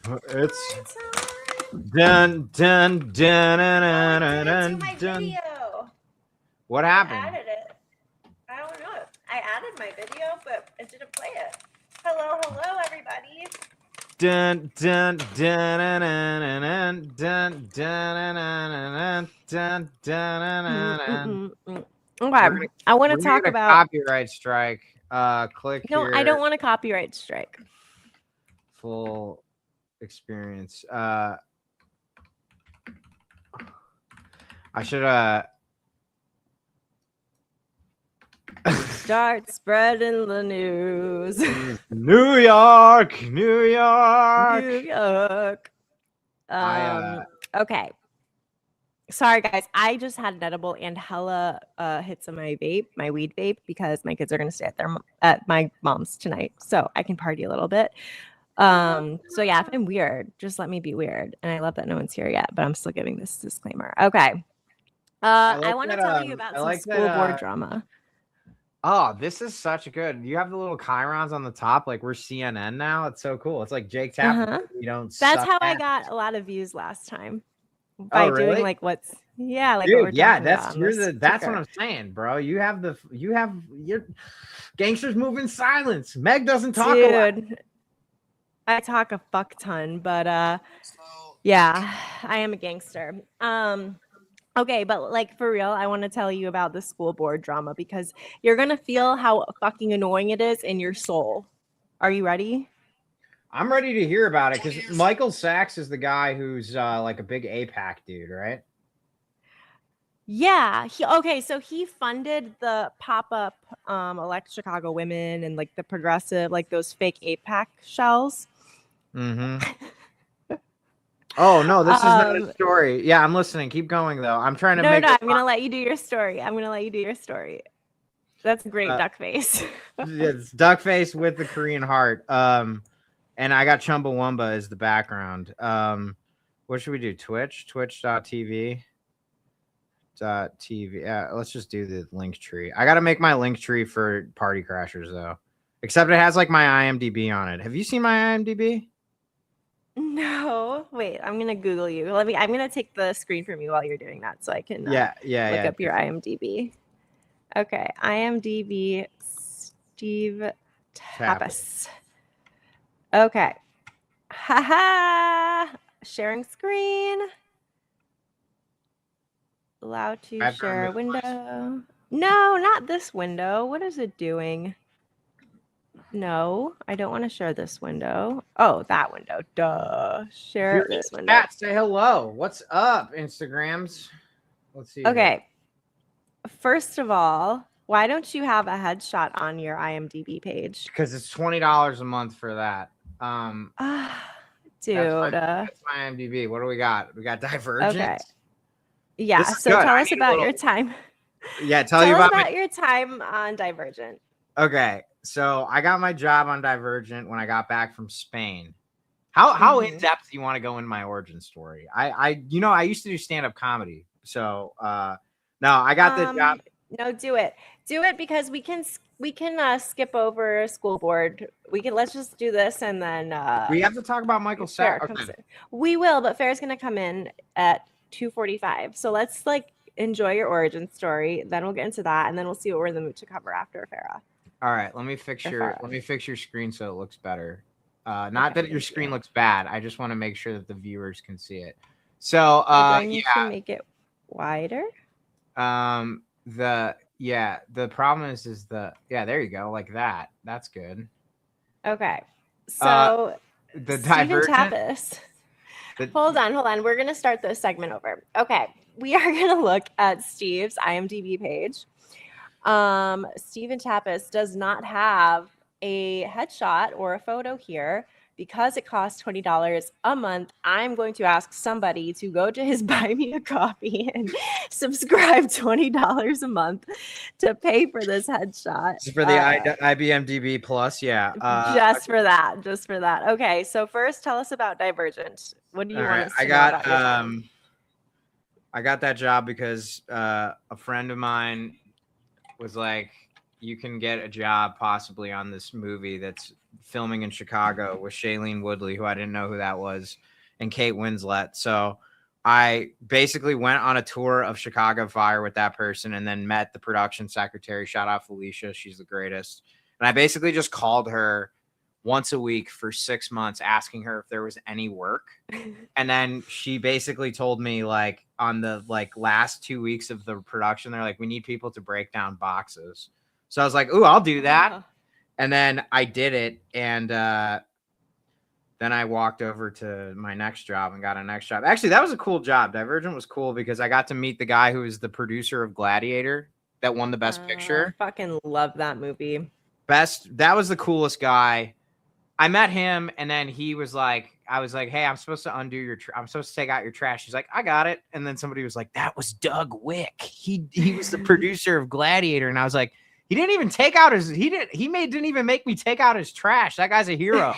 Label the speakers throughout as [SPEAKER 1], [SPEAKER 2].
[SPEAKER 1] It's dun dun dun dun dun dun.
[SPEAKER 2] My
[SPEAKER 1] dun.
[SPEAKER 2] video.
[SPEAKER 1] What
[SPEAKER 2] I
[SPEAKER 1] happened?
[SPEAKER 2] added it. I don't know. I added my video, but it didn't play it. Hello, everybody.
[SPEAKER 1] Dun dun dun dun dun dun dun dun dun.
[SPEAKER 2] Okay, I want to talk about
[SPEAKER 1] copyright strike. Click
[SPEAKER 2] No,
[SPEAKER 1] here.
[SPEAKER 2] I don't want a copyright strike.
[SPEAKER 1] Full experience. I should
[SPEAKER 2] start spreading the news.
[SPEAKER 1] New York, New York,
[SPEAKER 2] New York. Okay. Sorry, guys. I just had an edible and hella hits of my vape, my weed vape, because my kids are gonna stay at my mom's tonight, so I can party a little bit. So yeah, if I'm weird, just let me be weird. And I love that no one's here yet, but I'm still giving this disclaimer. Okay. I want to tell you about some school board drama.
[SPEAKER 1] Oh, this is such good. You have the little chyrons on the top, like we're CNN now. It's so cool. It's like Jake Tapper. You don't.
[SPEAKER 2] That's how I got a lot of views last time.
[SPEAKER 1] By
[SPEAKER 2] doing like what's
[SPEAKER 1] Dude,
[SPEAKER 2] what we're
[SPEAKER 1] that's that's what I'm saying, bro. You have your gangsters move in silence. Meg doesn't talk a lot.
[SPEAKER 2] I talk a fuck ton, but yeah, I am a gangster. Okay, but like for real, I want to tell you about the school board drama because you're gonna feel how fucking annoying it is in your soul. Are you ready?
[SPEAKER 1] I'm ready to hear about it because Michael Sachs is the guy who's like a big APAC dude, right?
[SPEAKER 2] Yeah. So he funded the pop-up Elect Chicago Women and like the progressive, like those fake APAC shells.
[SPEAKER 1] Mm-hmm. Oh no, this is not a story. Yeah, I'm listening. Keep going though. I'm trying to
[SPEAKER 2] No, I'm gonna let you do your story. That's a great duck face.
[SPEAKER 1] It's duck face with the Korean heart. And I got Chumbawamba as the background. What should we do? Twitch.tv. TV. Yeah, let's just do the link tree. I gotta make my link tree for Party Crashers though. Except it has like my IMDb on it. Have you seen my IMDb?
[SPEAKER 2] No. Wait, I'm gonna Google you. I'm gonna take the screen from you while you're doing that so I can look up your IMDb. Okay. IMDb Steve Tapas. Okay. Haha. Sharing screen. Allowed to share a window. No, not this window. What is it doing? No, I don't want to share this window. Oh, that window. Duh. Share this window.
[SPEAKER 1] Chat, say hello. What's up, Instagrams? Let's see.
[SPEAKER 2] Okay. Here. First of all, why don't you have a headshot on your IMDb page?
[SPEAKER 1] Because it's $20 a month for that.
[SPEAKER 2] Dude.
[SPEAKER 1] That's my IMDb. What do we got? We got Divergent. Okay.
[SPEAKER 2] Yeah. So tell us about your time.
[SPEAKER 1] Yeah, tell us
[SPEAKER 2] about your time on Divergent.
[SPEAKER 1] Okay. So I got my job on Divergent when I got back from Spain. How in depth do you want to go in my origin story? I used to do stand-up comedy. So no, I got the job.
[SPEAKER 2] No, do it because we can skip over school board. Let's just do this and then
[SPEAKER 1] we have to talk about Michael Sachs. Okay.
[SPEAKER 2] We will, but Farrah's gonna come in at 2:45. So let's like enjoy your origin story. Then we'll get into that, and then we'll see what we're in the mood to cover after Farrah.
[SPEAKER 1] All right, let me fix your screen so it looks better. Not that your screen looks bad. I just want to make sure that the viewers can see it. So
[SPEAKER 2] you can make it wider.
[SPEAKER 1] The problem is there you go, like that. That's good.
[SPEAKER 2] Okay. So
[SPEAKER 1] the
[SPEAKER 2] Divergent Tapas. Hold on. We're gonna start this segment over. Okay. We are gonna look at Steve's IMDb page. Steven Tapas does not have a headshot or a photo here because it costs $20 a month. I'm going to ask somebody to go to his Buy Me a Coffee and subscribe $20 a month to pay for this headshot.
[SPEAKER 1] For the IBMDB Plus, yeah.
[SPEAKER 2] Just for that. Okay, so first, tell us about Divergent. What do you want us to know about your time?
[SPEAKER 1] I got that job because a friend of mine was like, you can get a job possibly on this movie that's filming in Chicago with Shailene Woodley, who I didn't know who that was, and Kate Winslet. So I basically went on a tour of Chicago Fire with that person and then met the production secretary. Shout out Felicia. She's the greatest. And I basically just called her once a week for 6 months, asking her if there was any work. And then she basically told me, like, on the last 2 weeks of the production, they're like, we need people to break down boxes. So I was like, ooh, I'll do that. And then I did it. And then I walked over to my next job and got a next job. Actually, that was a cool job. Divergent was cool because I got to meet the guy who was the producer of Gladiator that won the Best Picture.
[SPEAKER 2] I fucking love that movie.
[SPEAKER 1] That was the coolest guy. I met him, and then he was like, I was like, hey, I'm supposed to undo your I'm supposed to take out your trash. He's like, I got it. And then somebody was like, that was Doug Wick. He was the producer of Gladiator. And I was like, he didn't even take out his didn't even make me take out his trash. That guy's a hero.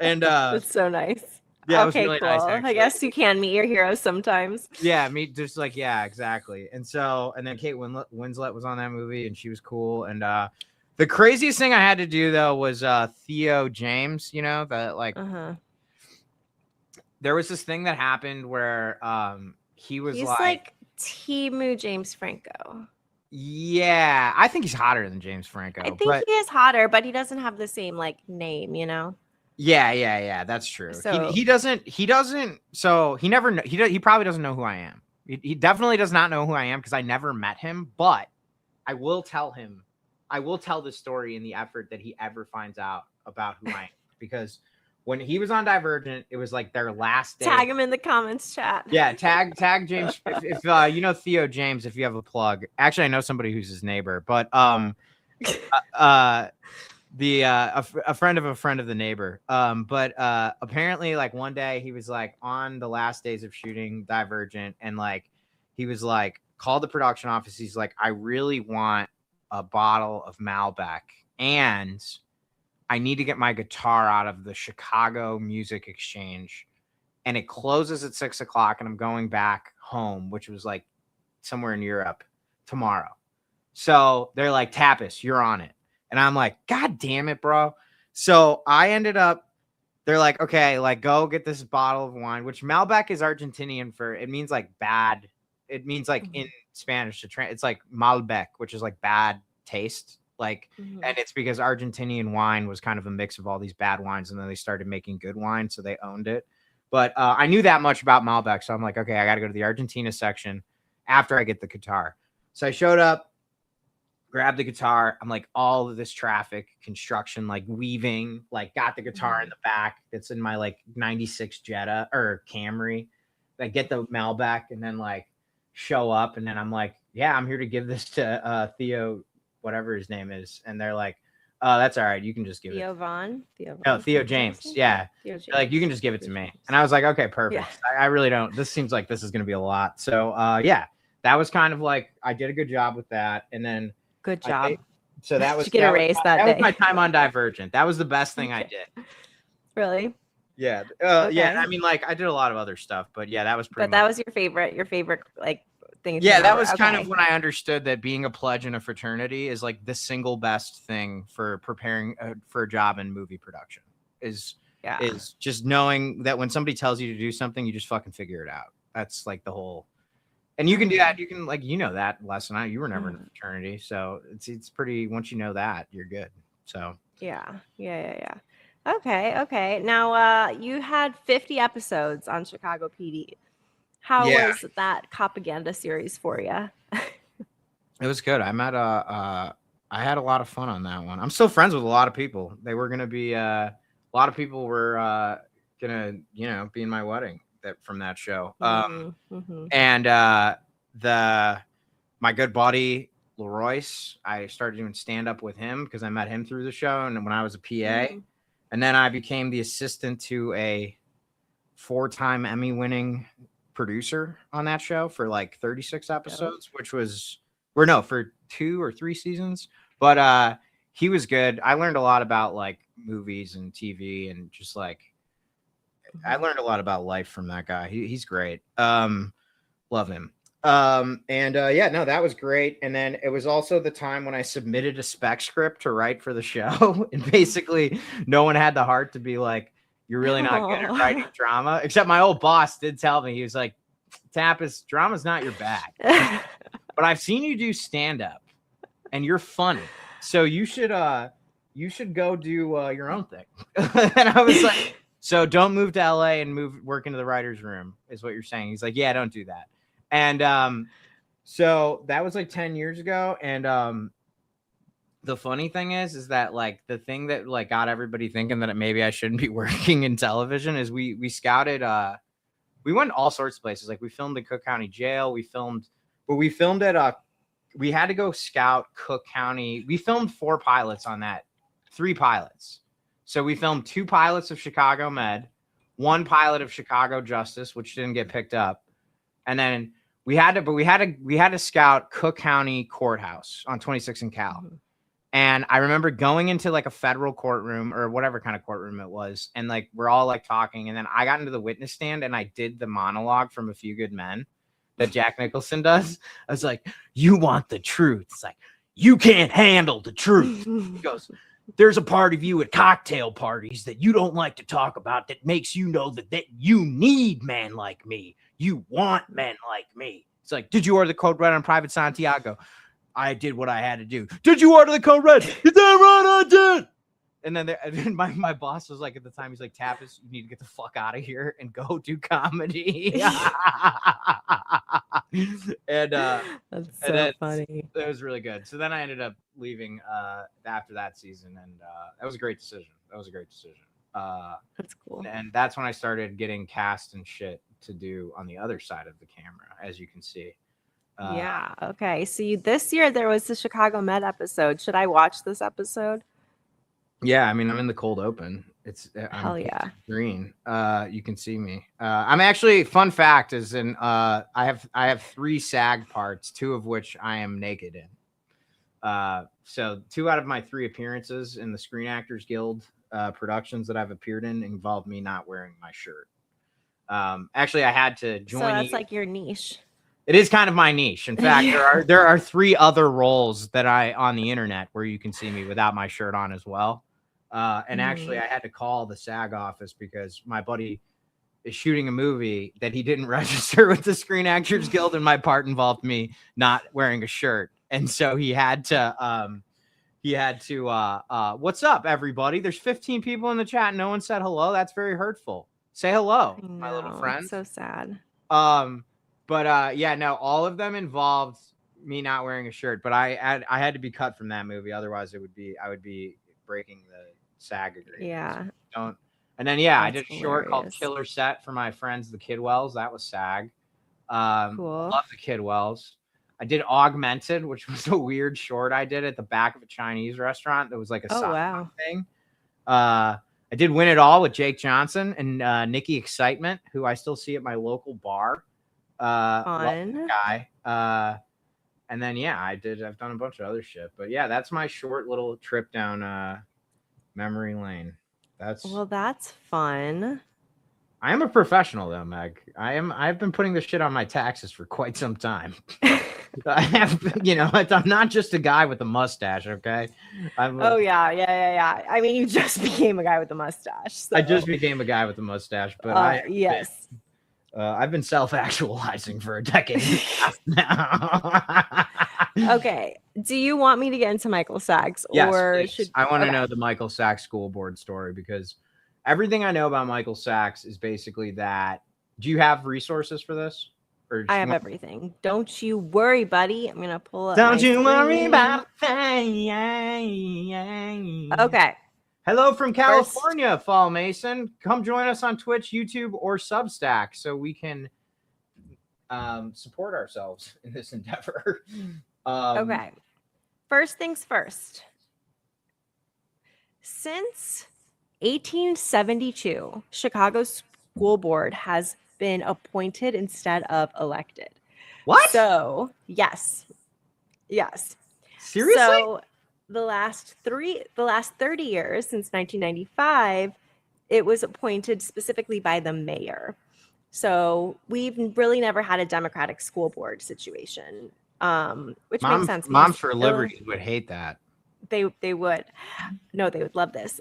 [SPEAKER 1] And
[SPEAKER 2] that's so nice.
[SPEAKER 1] Yeah,
[SPEAKER 2] okay,
[SPEAKER 1] it was really
[SPEAKER 2] cool.
[SPEAKER 1] nice.
[SPEAKER 2] I guess you can meet your heroes sometimes.
[SPEAKER 1] Yeah, just like, yeah, exactly. And then Kate Winslet was on that movie, and she was cool. And the craziest thing I had to do though was Theo James. You know, there was this thing that happened where he's like
[SPEAKER 2] Timu James Franco.
[SPEAKER 1] Yeah, I think he's hotter than James Franco.
[SPEAKER 2] I think he is hotter, but he doesn't have the same like name, you know.
[SPEAKER 1] Yeah, that's true.
[SPEAKER 2] So,
[SPEAKER 1] he probably doesn't know who I am. He definitely does not know who I am because I never met him, but I will tell the story in the effort that he ever finds out about who I am, because when he was on Divergent, it was like their last day.
[SPEAKER 2] Tag him in the comments chat.
[SPEAKER 1] Yeah, tag James. If you know Theo James, if you have a plug. Actually, I know somebody who's his neighbor, but a friend of a friend of the neighbor. But apparently, like, one day he was like on the last days of shooting Divergent, and like he was like called the production office. He's like, I really want a bottle of Malbec, and I need to get my guitar out of the Chicago Music Exchange, and it closes at 6 o'clock, and I'm going back home, which was like somewhere in Europe, tomorrow. So they're like, Tapas, you're on it. And I'm like, God damn it, bro. So I ended up, they're like, okay, like, go get this bottle of wine, which Malbec is Argentinian for, it means like bad. It means like in Spanish, it's like Malbec, which is like bad taste. Like, and it's because Argentinian wine was kind of a mix of all these bad wines, and then they started making good wine, so they owned it. But I knew that much about Malbec, so I'm like, okay, I got to go to the Argentina section after I get the guitar. So I showed up, grabbed the guitar. I'm like, all of this traffic, construction, like weaving, like got the guitar in the back. It's in my like 96 Jetta or Camry. I get the Malbec and then like show up, and then I'm like, yeah, I'm here to give this to Theo, whatever his name is. And they're like, that's all right, you can just give
[SPEAKER 2] Theo
[SPEAKER 1] it.
[SPEAKER 2] Vaughn?
[SPEAKER 1] Theo James. Yeah. Theo James. Like, you can just give it to me. And I was like, okay, perfect. Yeah. I really don't. This seems like this is going to be a lot. So yeah, that was kind of like, I did a good job with that. And then
[SPEAKER 2] good job.
[SPEAKER 1] So that was,
[SPEAKER 2] did you get a raise that day?
[SPEAKER 1] Was my time on Divergent. That was the best thing I did.
[SPEAKER 2] Really?
[SPEAKER 1] Yeah. Yeah. I mean, like, I did a lot of other stuff, but yeah, that was pretty.
[SPEAKER 2] But that was your favorite like thing.
[SPEAKER 1] Yeah, that was kind of when I understood that being a pledge in a fraternity is like the single best thing for preparing for a job in movie production. Is just knowing that when somebody tells you to do something, you just fucking figure it out. That's like the whole. And you can do that. You can, like, you know, that lesson. You were never in a fraternity, so it's pretty. Once you know that, you're good. So
[SPEAKER 2] yeah. Okay. Now, you had 50 episodes on Chicago PD. How was that propaganda series for you?
[SPEAKER 1] It was good. I had a lot of fun on that one. I'm still friends with a lot of people. They were gonna be a lot of people were gonna, you know, be in my wedding from that show. And my good buddy Leroyce, I started doing stand up with him because I met him through the show, and when I was a PA, and then I became the assistant to a 4-time Emmy winning producer on that show for like 36 episodes, which was for 2 or 3 seasons. But he was good. I learned a lot about like movies and TV, and just like I learned a lot about life from that guy. He's great. Love him. Yeah, no, that was great. And then it was also the time when I submitted a spec script to write for the show. And basically no one had the heart to be like, you're really not good at writing drama. Except my old boss did tell me, he was like, Tapas, drama's not your bag. But I've seen you do stand-up and you're funny. So you should go do your own thing. And I was like, so don't move to LA and work into the writer's room, is what you're saying. He's like, yeah, don't do that. And so that was like 10 years ago. And the funny thing is that like the thing that like got everybody thinking that maybe I shouldn't be working in television is we scouted, we went all sorts of places. Like we filmed in Cook County Jail. We filmed at we had to go scout Cook County. We filmed 4 pilots on that, 3 pilots. So we filmed 2 pilots of Chicago Med, 1 pilot of Chicago Justice, which didn't get picked up. And then we had to scout Cook County Courthouse on 26 and Cal. Mm-hmm. And I remember going into like a federal courtroom or whatever kind of courtroom it was. And like, we're all like talking. And then I got into the witness stand and I did the monologue from A Few Good Men that Jack Nicholson does. I was like, you want the truth. It's like, you can't handle the truth. He goes, there's a part of you at cocktail parties that you don't like to talk about that makes you know that you need men like me. You want men like me. It's like, did you order the code red on Private Santiago? I did what I had to do. Did you order the code red? Is that right? I did. And then my boss was like, at the time, he's like, Tapas, you need to get the fuck out of here and go do comedy. And
[SPEAKER 2] that's so funny.
[SPEAKER 1] It was really good. So then I ended up leaving after that season, and that was a great decision. That's
[SPEAKER 2] cool.
[SPEAKER 1] And that's when I started getting cast and shit to do on the other side of the camera, as you can see.
[SPEAKER 2] Yeah. Okay. So this year there was the Chicago Med episode. Should I watch this episode?
[SPEAKER 1] Yeah, I mean, I'm in the cold open.
[SPEAKER 2] Hell yeah.
[SPEAKER 1] Green. You can see me. I'm actually, fun fact is I have 3 SAG parts, 2 of which I am naked in. So 2 out of my 3 appearances in the Screen Actors Guild productions that I've appeared in involved me not wearing my shirt. Actually, I had to join.
[SPEAKER 2] So that's like your niche.
[SPEAKER 1] It is kind of my niche. In fact, there are 3 other roles that on the internet where you can see me without my shirt on as well. And actually, I had to call the SAG office because my buddy is shooting a movie that he didn't register with the Screen Actors Guild, and my part involved me not wearing a shirt. And so he had to what's up, everybody? There's 15 people in the chat. No one said hello. That's very hurtful. Say hello, my little friend.
[SPEAKER 2] So sad.
[SPEAKER 1] But yeah, no, all of them involved me not wearing a shirt, but I had to be cut from that movie. Otherwise I would be breaking the SAG agreement.
[SPEAKER 2] Yeah.
[SPEAKER 1] So and then, yeah, I did a short called Killer Set for my friends, the Kidwells. That was SAG.
[SPEAKER 2] Cool.
[SPEAKER 1] Love the Kidwells. I did Augmented, which was a weird short I did at the back of a Chinese restaurant. That was like a thing. I did Win It All with Jake Johnson and Nikki Excitement, who I still see at my local bar.
[SPEAKER 2] Fun
[SPEAKER 1] guy. And then, yeah, I've done a bunch of other shit. But yeah, that's my short little trip down memory lane. That's
[SPEAKER 2] fun. I
[SPEAKER 1] am a professional though, Meg. I've been putting this shit on my taxes for quite some time. I have, I'm not just a guy with a mustache, okay?
[SPEAKER 2] Yeah. I mean, you just became a guy with a mustache. So.
[SPEAKER 1] I just became a guy with a mustache, but
[SPEAKER 2] yes.
[SPEAKER 1] I've been self-actualizing for a decade now.
[SPEAKER 2] Okay. Do you want me to get into Michael Sachs?
[SPEAKER 1] Yes, or I want to know the Michael Sachs school board story, because everything I know about Michael Sachs is basically that. Do you have resources for this? Or
[SPEAKER 2] I have everything. Don't you worry, buddy. I'm going to pull up.
[SPEAKER 1] Don't you worry about thing.
[SPEAKER 2] Okay.
[SPEAKER 1] Hello from California, Fall Mason. Come join us on Twitch, YouTube, or Substack so we can support ourselves in this endeavor.
[SPEAKER 2] Okay. First things first. Since 1872, Chicago's school board has been appointed instead of elected.
[SPEAKER 1] What?
[SPEAKER 2] So, yes.
[SPEAKER 1] Seriously?
[SPEAKER 2] So, the last 30 years since 1995, it was appointed specifically by the mayor. So we've really never had a Democratic school board situation, which makes sense.
[SPEAKER 1] Moms for Liberty would hate that.
[SPEAKER 2] They would. No, they would love this.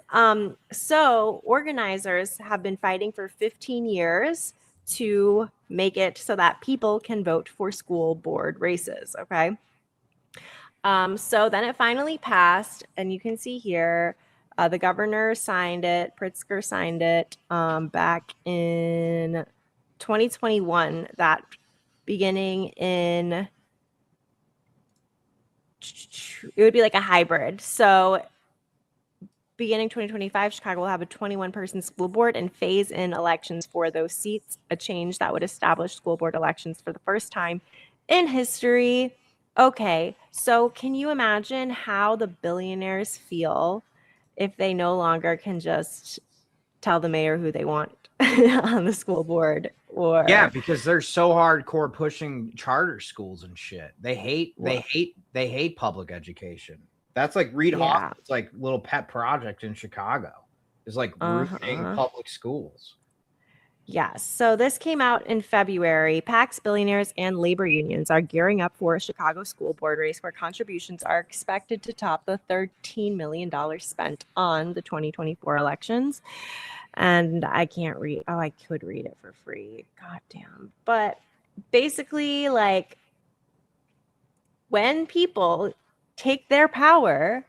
[SPEAKER 2] So organizers have been fighting for 15 years to make it so that people can vote for school board races. Okay. So then it finally passed, and you can see here, the governor signed it, Pritzker signed it back in 2021, that beginning in, it would be like a hybrid. So beginning 2025, Chicago will have a 21-person school board and phase in elections for those seats, a change that would establish school board elections for the first time in history. Okay, so can you imagine how the billionaires feel if they no longer can just tell the mayor who they want on the school board? Or
[SPEAKER 1] yeah, because they're so hardcore pushing charter schools and shit. They hate public education. That's like Reed Hoffman's like little pet project in Chicago. Is like ruining public schools.
[SPEAKER 2] Yes. So this came out in February. PACs, billionaires, and labor unions are gearing up for a Chicago school board race where contributions are expected to top the $13 million spent on the 2024 elections. And I can't read. Oh, I could read it for free. God damn. But basically, like, when people take their power,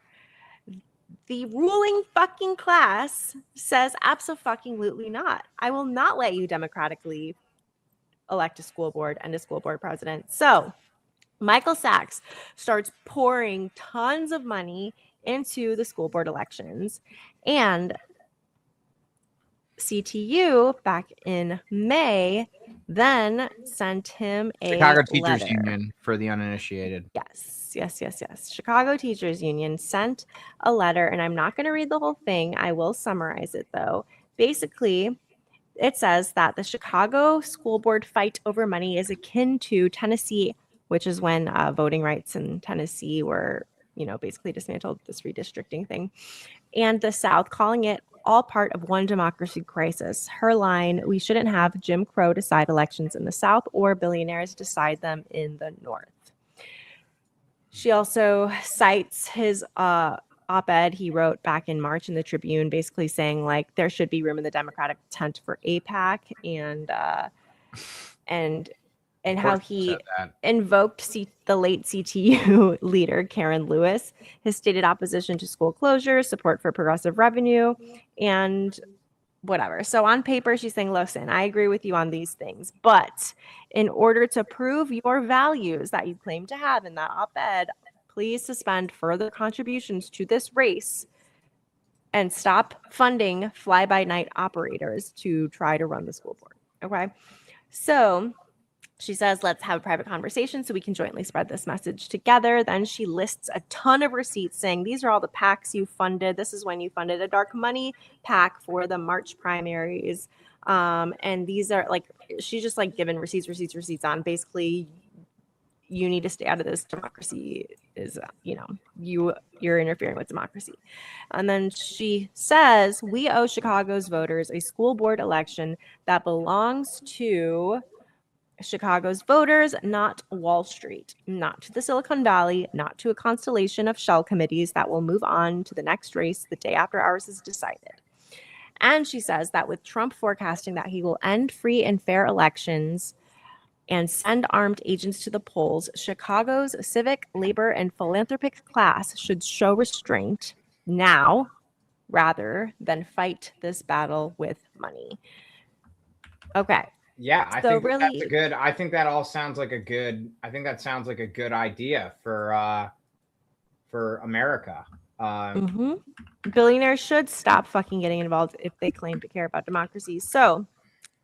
[SPEAKER 2] the ruling fucking class says abso-fucking-lutely not. I will not let you democratically elect a school board and a school board president. So Michael Sachs starts pouring tons of money into the school board elections. And CTU back in May then sent him a
[SPEAKER 1] Chicago Teachers
[SPEAKER 2] letter.
[SPEAKER 1] Union for the uninitiated.
[SPEAKER 2] Yes. Chicago Teachers Union sent a letter, and I'm not going to read the whole thing. I will summarize it, though. Basically, it says that the Chicago school board fight over money is akin to Tennessee, which is when voting rights in Tennessee were, basically dismantled, this redistricting thing, and the South, calling it all part of one democracy crisis. Her line, we shouldn't have Jim Crow decide elections in the South or billionaires decide them in the North. She also cites his op-ed he wrote back in March in the Tribune, basically saying like there should be room in the Democratic tent for AIPAC, and how he invoked the late CTU leader Karen Lewis, his stated opposition to school closures, support for progressive revenue, and whatever. So on paper, she's saying, listen, I agree with you on these things, but in order to prove your values that you claim to have in that op-ed, please suspend further contributions to this race and stop funding fly-by-night operators to try to run the school board. Okay. So she says, let's have a private conversation so we can jointly spread this message together. Then she lists a ton of receipts saying, these are all the PACs you funded. This is when you funded a dark money PAC for the March primaries. And these are like, she's just like giving receipts on basically, you need to stay out of this. Democracy is, you're interfering with democracy. And then she says, we owe Chicago's voters a school board election that belongs to Chicago's voters, not Wall Street, not to the Silicon Valley, not to a constellation of shell committees that will move on to the next race the day after ours is decided. And she says that with Trump forecasting that he will end free and fair elections and send armed agents to the polls, Chicago's civic, labor, and philanthropic class should show restraint now rather than fight this battle with money. Okay.
[SPEAKER 1] Yeah, I think that's a good. I think that all sounds like a good. I think that sounds like a good idea for America.
[SPEAKER 2] Billionaires should stop fucking getting involved if they claim to care about democracy. So,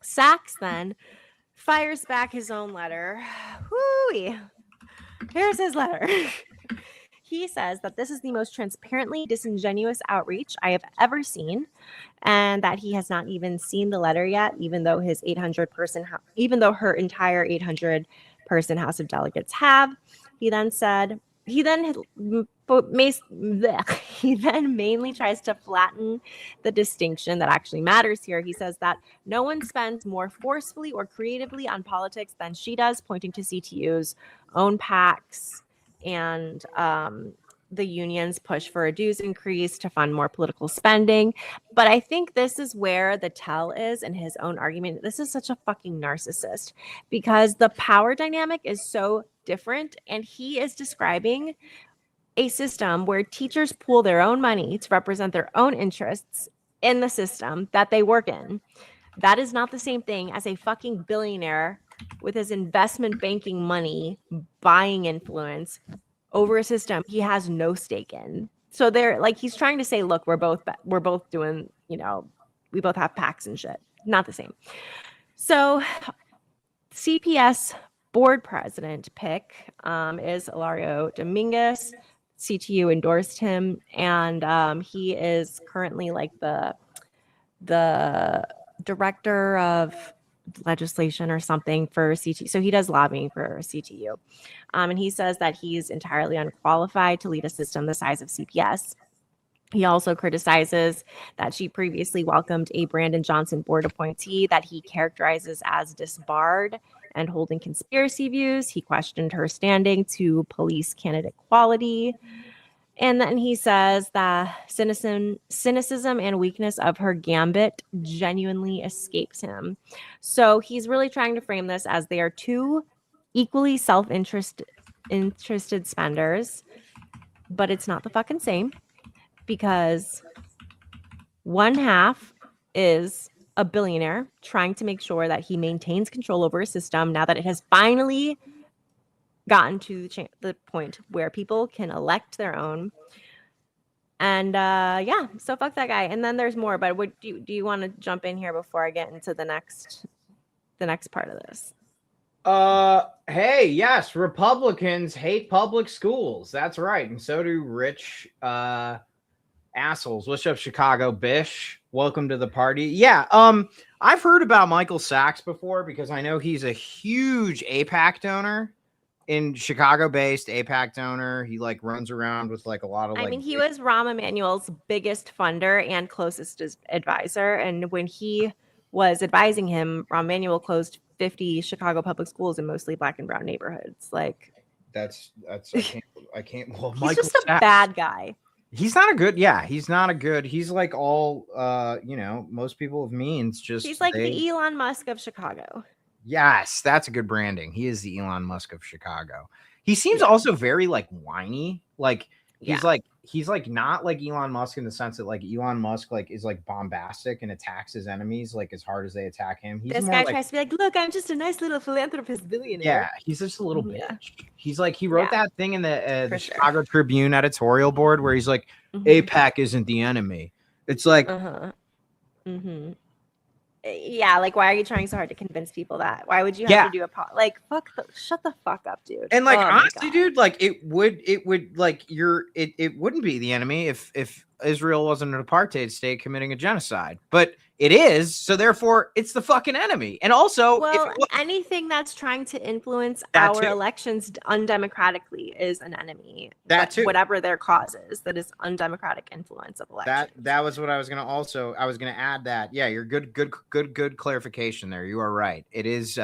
[SPEAKER 2] Sachs then fires back his own letter. Whoo! Here's his letter. He says that this is the most transparently disingenuous outreach I have ever seen, and that he has not even seen the letter yet, even though her entire 800-person House of Delegates have. He then said, he then mainly tries to flatten the distinction that actually matters here. He says that no one spends more forcefully or creatively on politics than she does, pointing to CTU's own PACs and the union's push for a dues increase to fund more political spending. But I think this is where the tell is in his own argument. This is such a fucking narcissist because the power dynamic is so different, and he is describing a system where teachers pool their own money to represent their own interests in the system that they work in. That is not the same thing as a fucking billionaire with his investment banking money buying influence over a system he has no stake in. So they're like, he's trying to say, look, we're both doing, you know, we both have PACs and shit. Not the same. So CPS board president pick is Ilario Dominguez. CTU endorsed him, and he is currently like the director of legislation or something for CTU. So he does lobbying for CTU. And he says that he's entirely unqualified to lead a system the size of CPS. He also criticizes that she previously welcomed a Brandon Johnson board appointee that he characterizes as disbarred and holding conspiracy views. He questioned her standing to police candidate quality. And then he says the cynicism and weakness of her gambit genuinely escapes him. So he's really trying to frame this as they are two equally self-interested spenders, but it's not the fucking same, because one half is a billionaire trying to make sure that he maintains control over a system now that it has finally gotten to the point where people can elect their own. And yeah, so fuck that guy. And then there's more, but what do you want to jump in here before I get into the next part of this?
[SPEAKER 1] Hey, yes, Republicans hate public schools. That's right. And so do rich assholes. What's up, Chicago Bish? Welcome to the party. Yeah, I've heard about Michael Sachs before because I know he's a huge AIPAC donor. In Chicago-based AIPAC donor. He like runs around with like a lot of. I
[SPEAKER 2] mean, he was Rahm Emanuel's biggest funder and closest advisor. And when he was advising him, Rahm Emanuel closed 50 Chicago public schools in mostly Black and brown neighborhoods. Like
[SPEAKER 1] that's I can't. Well,
[SPEAKER 2] he's
[SPEAKER 1] Michael
[SPEAKER 2] just a bad guy.
[SPEAKER 1] He's not a good. Yeah, he's not a good. He's like all. You know, most people of means just.
[SPEAKER 2] He's like the Elon Musk of Chicago.
[SPEAKER 1] Yes, that's a good branding. He is the Elon Musk of Chicago. He seems also very like whiny. Like he's like not like Elon Musk in the sense that like Elon Musk like is like bombastic and attacks his enemies like as hard as they attack him. He's
[SPEAKER 2] this guy tries to be like, look, I'm just a nice little philanthropist billionaire.
[SPEAKER 1] Yeah, he's just a little bitch. He's like he wrote that thing in the Chicago Tribune editorial board where he's like, AIPAC isn't the enemy. It's like
[SPEAKER 2] yeah, like why are you trying so hard to convince people that? Why would you have to do shut the fuck up, dude.
[SPEAKER 1] And like honestly, dude, like it would like it wouldn't be the enemy if Israel wasn't an apartheid state committing a genocide. But it is, so therefore it's the fucking enemy. And also
[SPEAKER 2] anything that's trying to influence our elections undemocratically is an enemy. Whatever their cause is, that is undemocratic influence of elections.
[SPEAKER 1] That was what I was gonna add that. Yeah, you're good clarification there. You are right. It is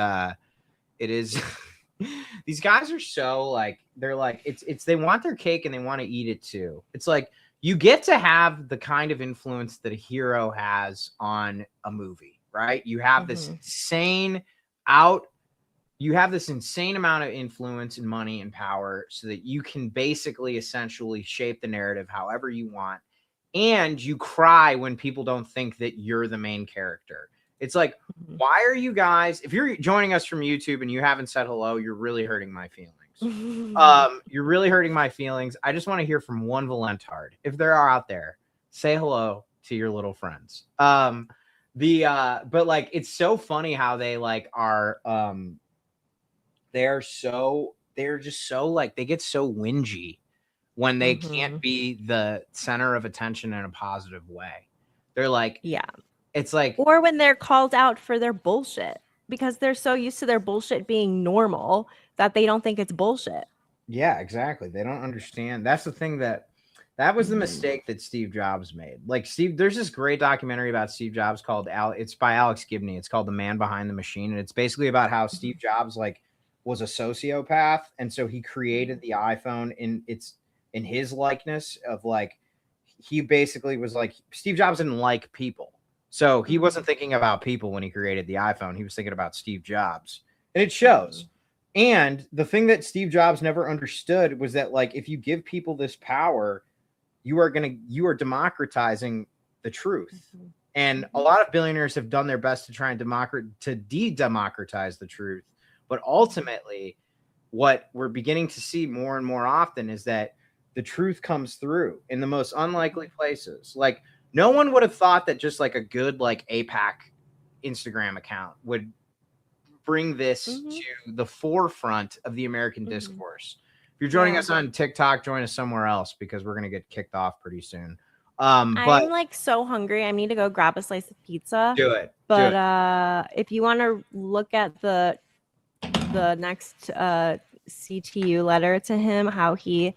[SPEAKER 1] these guys are so like they're like it's they want their cake and they want to eat it too. It's like you get to have the kind of influence that a hero has on a movie, right? You have this insane amount of influence and money and power so that you can basically essentially shape the narrative however you want. And you cry when people don't think that you're the main character. It's like, why are you guys, if you're joining us from YouTube and you haven't said hello, you're really hurting my feelings. You're really hurting my feelings. I just want to hear from one Valentard. If there are out there, say hello to your little friends. But like, it's so funny how they like are, they're just so like, they get so whingy when they can't be the center of attention in a positive way. They're like, it's like,
[SPEAKER 2] or when they're called out for their bullshit because they're so used to their bullshit being normal that they don't think it's bullshit.
[SPEAKER 1] Yeah, exactly. They don't understand. That's the thing that was the mistake that Steve Jobs made. Like there's this great documentary about Steve Jobs called it's by Alex Gibney. It's called The Man Behind the Machine. And it's basically about how Steve Jobs like was a sociopath. And so he created the iPhone in his likeness of like, he basically was like, Steve Jobs didn't like people. So he wasn't thinking about people when he created the iPhone. He was thinking about Steve Jobs. And it shows. And the thing that Steve Jobs never understood was that like if you give people this power, you are democratizing the truth. And a lot of billionaires have done their best to try and de-democratize the truth. But ultimately, what we're beginning to see more and more often is that the truth comes through in the most unlikely places. Like no one would have thought that just like a good like APAC Instagram account would bring this to the forefront of the American discourse. If you're joining us on TikTok, join us somewhere else because we're going to get kicked off pretty soon.
[SPEAKER 2] I'm like so hungry. I need to go grab a slice of pizza.
[SPEAKER 1] Do it.
[SPEAKER 2] But if you want to look at the next CTU letter to him, how he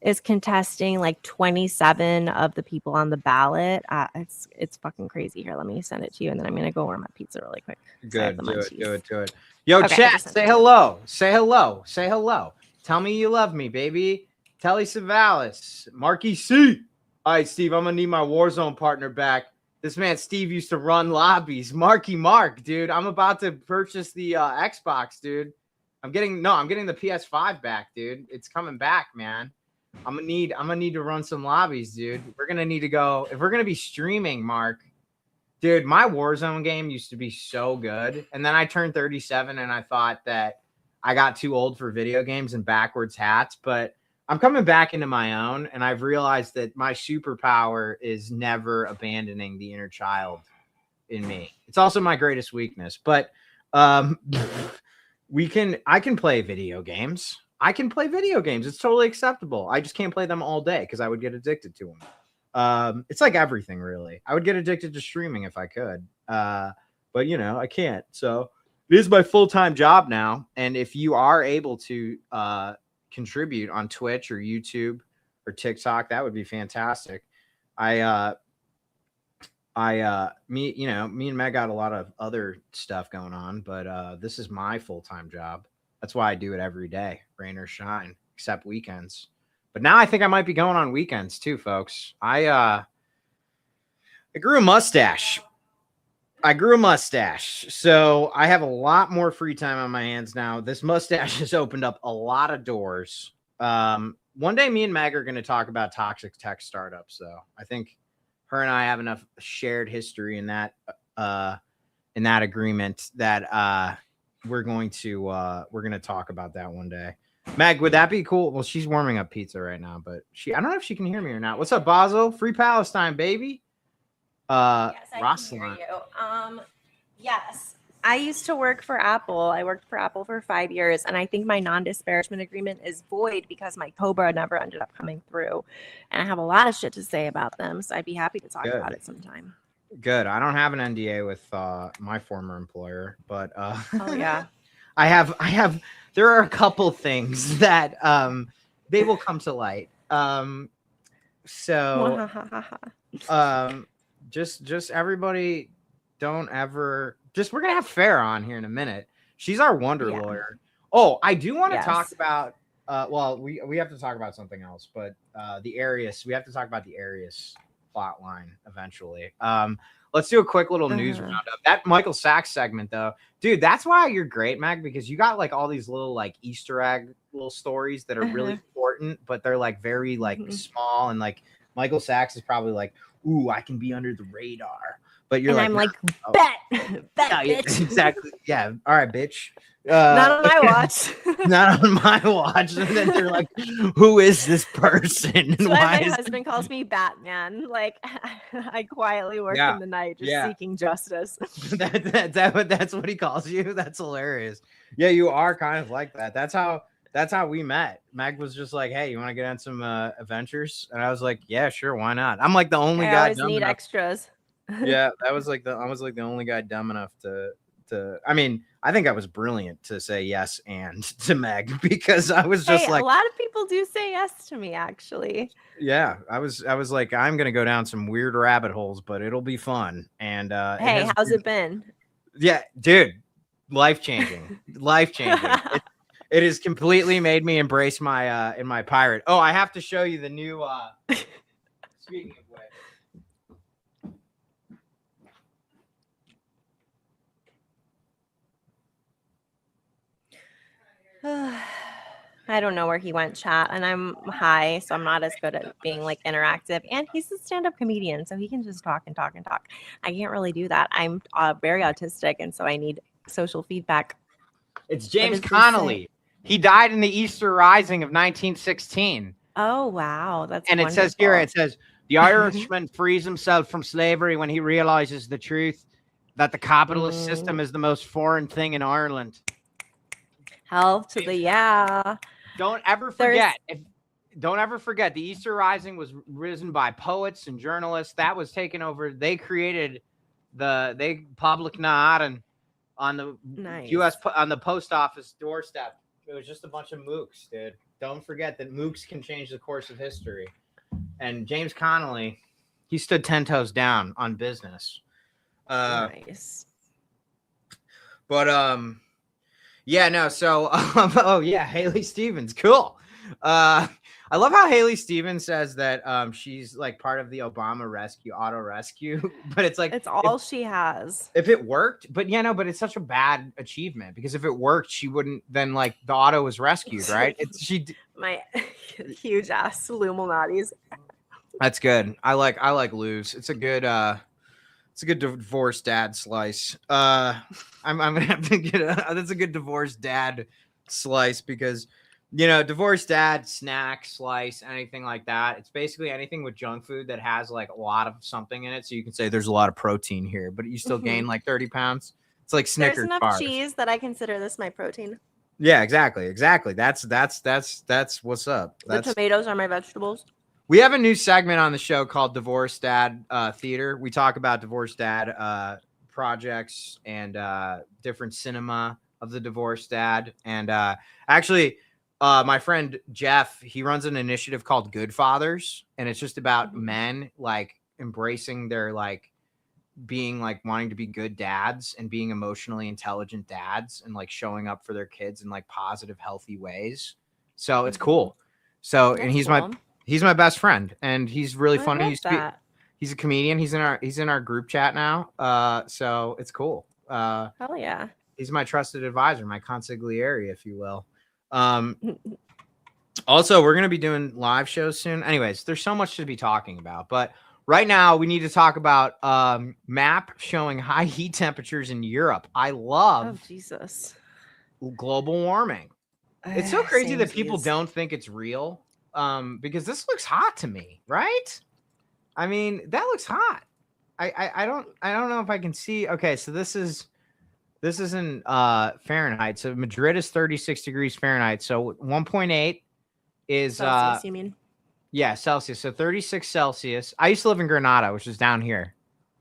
[SPEAKER 2] is contesting like 27 of the people on the ballot. It's fucking crazy. Here, let me send it to you, and then I'm gonna go order my pizza really quick.
[SPEAKER 1] Good. Do it. Yo, okay, chat, say hello. Say hello. Say hello. Tell me you love me, baby. Telly Savalas. Marky C. All right, Steve, I'm gonna need my Warzone partner back. This man Steve used to run lobbies. Marky Mark, dude. I'm about to purchase the Xbox, dude. I'm getting the PS5 back, dude. It's coming back, man. I'm gonna need to run some lobbies, dude. We're gonna need to go if we're gonna be streaming, Mark. Dude, my Warzone game used to be so good, and then I turned 37, and I thought that I got too old for video games and backwards hats. But I'm coming back into my own, and I've realized that my superpower is never abandoning the inner child in me. It's also my greatest weakness. But I can play video games. It's totally acceptable. I just can't play them all day because I would get addicted to them. It's like everything, really. I would get addicted to streaming if I could. But, I can't. So it is my full-time job now. And if you are able to contribute on Twitch or YouTube or TikTok, that would be fantastic. Me and Meg got a lot of other stuff going on, but this is my full-time job. That's why I do it every day, rain or shine, except weekends. But now I think I might be going on weekends too, folks. I grew a mustache. So I have a lot more free time on my hands now. This mustache has opened up a lot of doors. One day me and Meg are going to talk about toxic tech startups, though. I think her and I have enough shared history in that agreement that we're going to talk about that one day. Meg, would that be cool? Well, she's warming up pizza right now, but I don't know if she can hear me or not. What's up, Basel? Free Palestine, baby.
[SPEAKER 2] Yes, I can hear you. Yes, I used to work for Apple. I worked for Apple for 5 years, and I think my non-disparagement agreement is void because my Cobra never ended up coming through. And I have a lot of shit to say about them, so I'd be happy to talk about it sometime.
[SPEAKER 1] Good. I don't have an NDA with my former employer, but
[SPEAKER 2] oh yeah,
[SPEAKER 1] I have. There are a couple things that they will come to light. Just everybody don't ever we're gonna have Farrah on here in a minute. She's our wonder lawyer. Oh, I do want to talk about we have to talk about something else, but we have to talk about the Arius plot line eventually. Let's do a quick little news roundup. That Michael Sachs segment, though, dude, that's why you're great, Mag, because you got like all these little like Easter egg little stories that are really important, but they're like very like small, and like Michael Sachs is probably like, ooh, I can be under the radar. But you're
[SPEAKER 2] I'm like, bet, bitch.
[SPEAKER 1] Exactly. Yeah. All right, bitch.
[SPEAKER 2] Not on my watch.
[SPEAKER 1] Not on my watch. And then they're like, who is this person? And
[SPEAKER 2] that's why my husband calls me Batman. Like, I quietly work in the night just seeking justice.
[SPEAKER 1] That's what he calls you? That's hilarious. Yeah, you are kind of like that. That's how we met. Mag was just like, hey, you want to get on some adventures? And I was like, yeah, sure, why not? I'm like the only guy.
[SPEAKER 2] I always need extras.
[SPEAKER 1] Yeah, I was like the only guy dumb enough to I mean, I think I was brilliant to say yes and to Meg because I was just like,
[SPEAKER 2] a lot of people do say yes to me, actually.
[SPEAKER 1] Yeah, I was like, I'm gonna go down some weird rabbit holes, but it'll be fun. And
[SPEAKER 2] hey, how's it been?
[SPEAKER 1] Yeah, dude, life changing, life changing. It has completely made me embrace my in my pirate. Oh, I have to show you the new. Speaking of which.
[SPEAKER 2] I don't know where he went, chat, and I'm high, so I'm not as good at being like interactive. And he's a stand-up comedian, so he can just talk and talk and talk. I can't really do that. I'm very autistic, and so I need social feedback.
[SPEAKER 1] It's James Connolly. He died in the Easter Rising of 1916.
[SPEAKER 2] Oh wow, that's
[SPEAKER 1] and
[SPEAKER 2] wonderful.
[SPEAKER 1] It says here, it says the Irishman frees himself from slavery when he realizes the truth that the capitalist system is the most foreign thing in Ireland.
[SPEAKER 2] Hell to the yeah.
[SPEAKER 1] Don't ever forget. Don't ever forget the Easter Rising was risen by poets and journalists. That was taken over. They created the public nod on the U.S. on the post office doorstep. It was just a bunch of mooks, dude. Don't forget that mooks can change the course of history. And James Connolly, he stood 10 toes down on business.
[SPEAKER 2] Nice.
[SPEAKER 1] But yeah, no. So oh yeah, Haley Stevens, cool. I love how Haley Stevens says that she's like part of the Obama auto rescue, but it's like
[SPEAKER 2] it's all she has.
[SPEAKER 1] If it worked, but but it's such a bad achievement because if it worked, she wouldn't then like the auto was rescued, right?
[SPEAKER 2] My huge ass Illuminatis.
[SPEAKER 1] That's good. I like Lou's. It's a good divorced dad slice. I'm gonna have to get that's a good divorced dad slice because divorced dad snack slice, anything like that. It's basically anything with junk food that has like a lot of something in it. So you can say there's a lot of protein here, but you still gain like 30 pounds. It's like Snickers
[SPEAKER 2] There's enough
[SPEAKER 1] bars.
[SPEAKER 2] cheese that I consider this my protein.
[SPEAKER 1] Yeah, exactly. That's what's up.
[SPEAKER 2] The tomatoes are my vegetables.
[SPEAKER 1] We have a new segment on the show called Divorced Dad Theater. We talk about divorced dad projects and different cinema of the divorced dad. And actually, my friend Jeff, he runs an initiative called Good Fathers, and it's just about men like embracing their like being like wanting to be good dads and being emotionally intelligent dads and like showing up for their kids in like positive, healthy ways. So it's cool. So
[SPEAKER 2] That's
[SPEAKER 1] and
[SPEAKER 2] cool.
[SPEAKER 1] He's my best friend, and he's really funny. He's a comedian. He's in our group chat now. So it's cool.
[SPEAKER 2] Hell yeah.
[SPEAKER 1] He's my trusted advisor, my consigliere, if you will. Also, we're going to be doing live shows soon. Anyways, there's so much to be talking about, but right now we need to talk about map showing high heat temperatures in Europe. I love global warming. It's so crazy that people don't think it's real. Because this looks hot to me, right? I mean, that looks hot. I don't know if I can see. Okay, so this is in Fahrenheit. So Madrid is 36 degrees Fahrenheit. So 1.8 is
[SPEAKER 2] Celsius, you mean?
[SPEAKER 1] Yeah, Celsius. So 36 Celsius. I used to live in Granada, which is down here.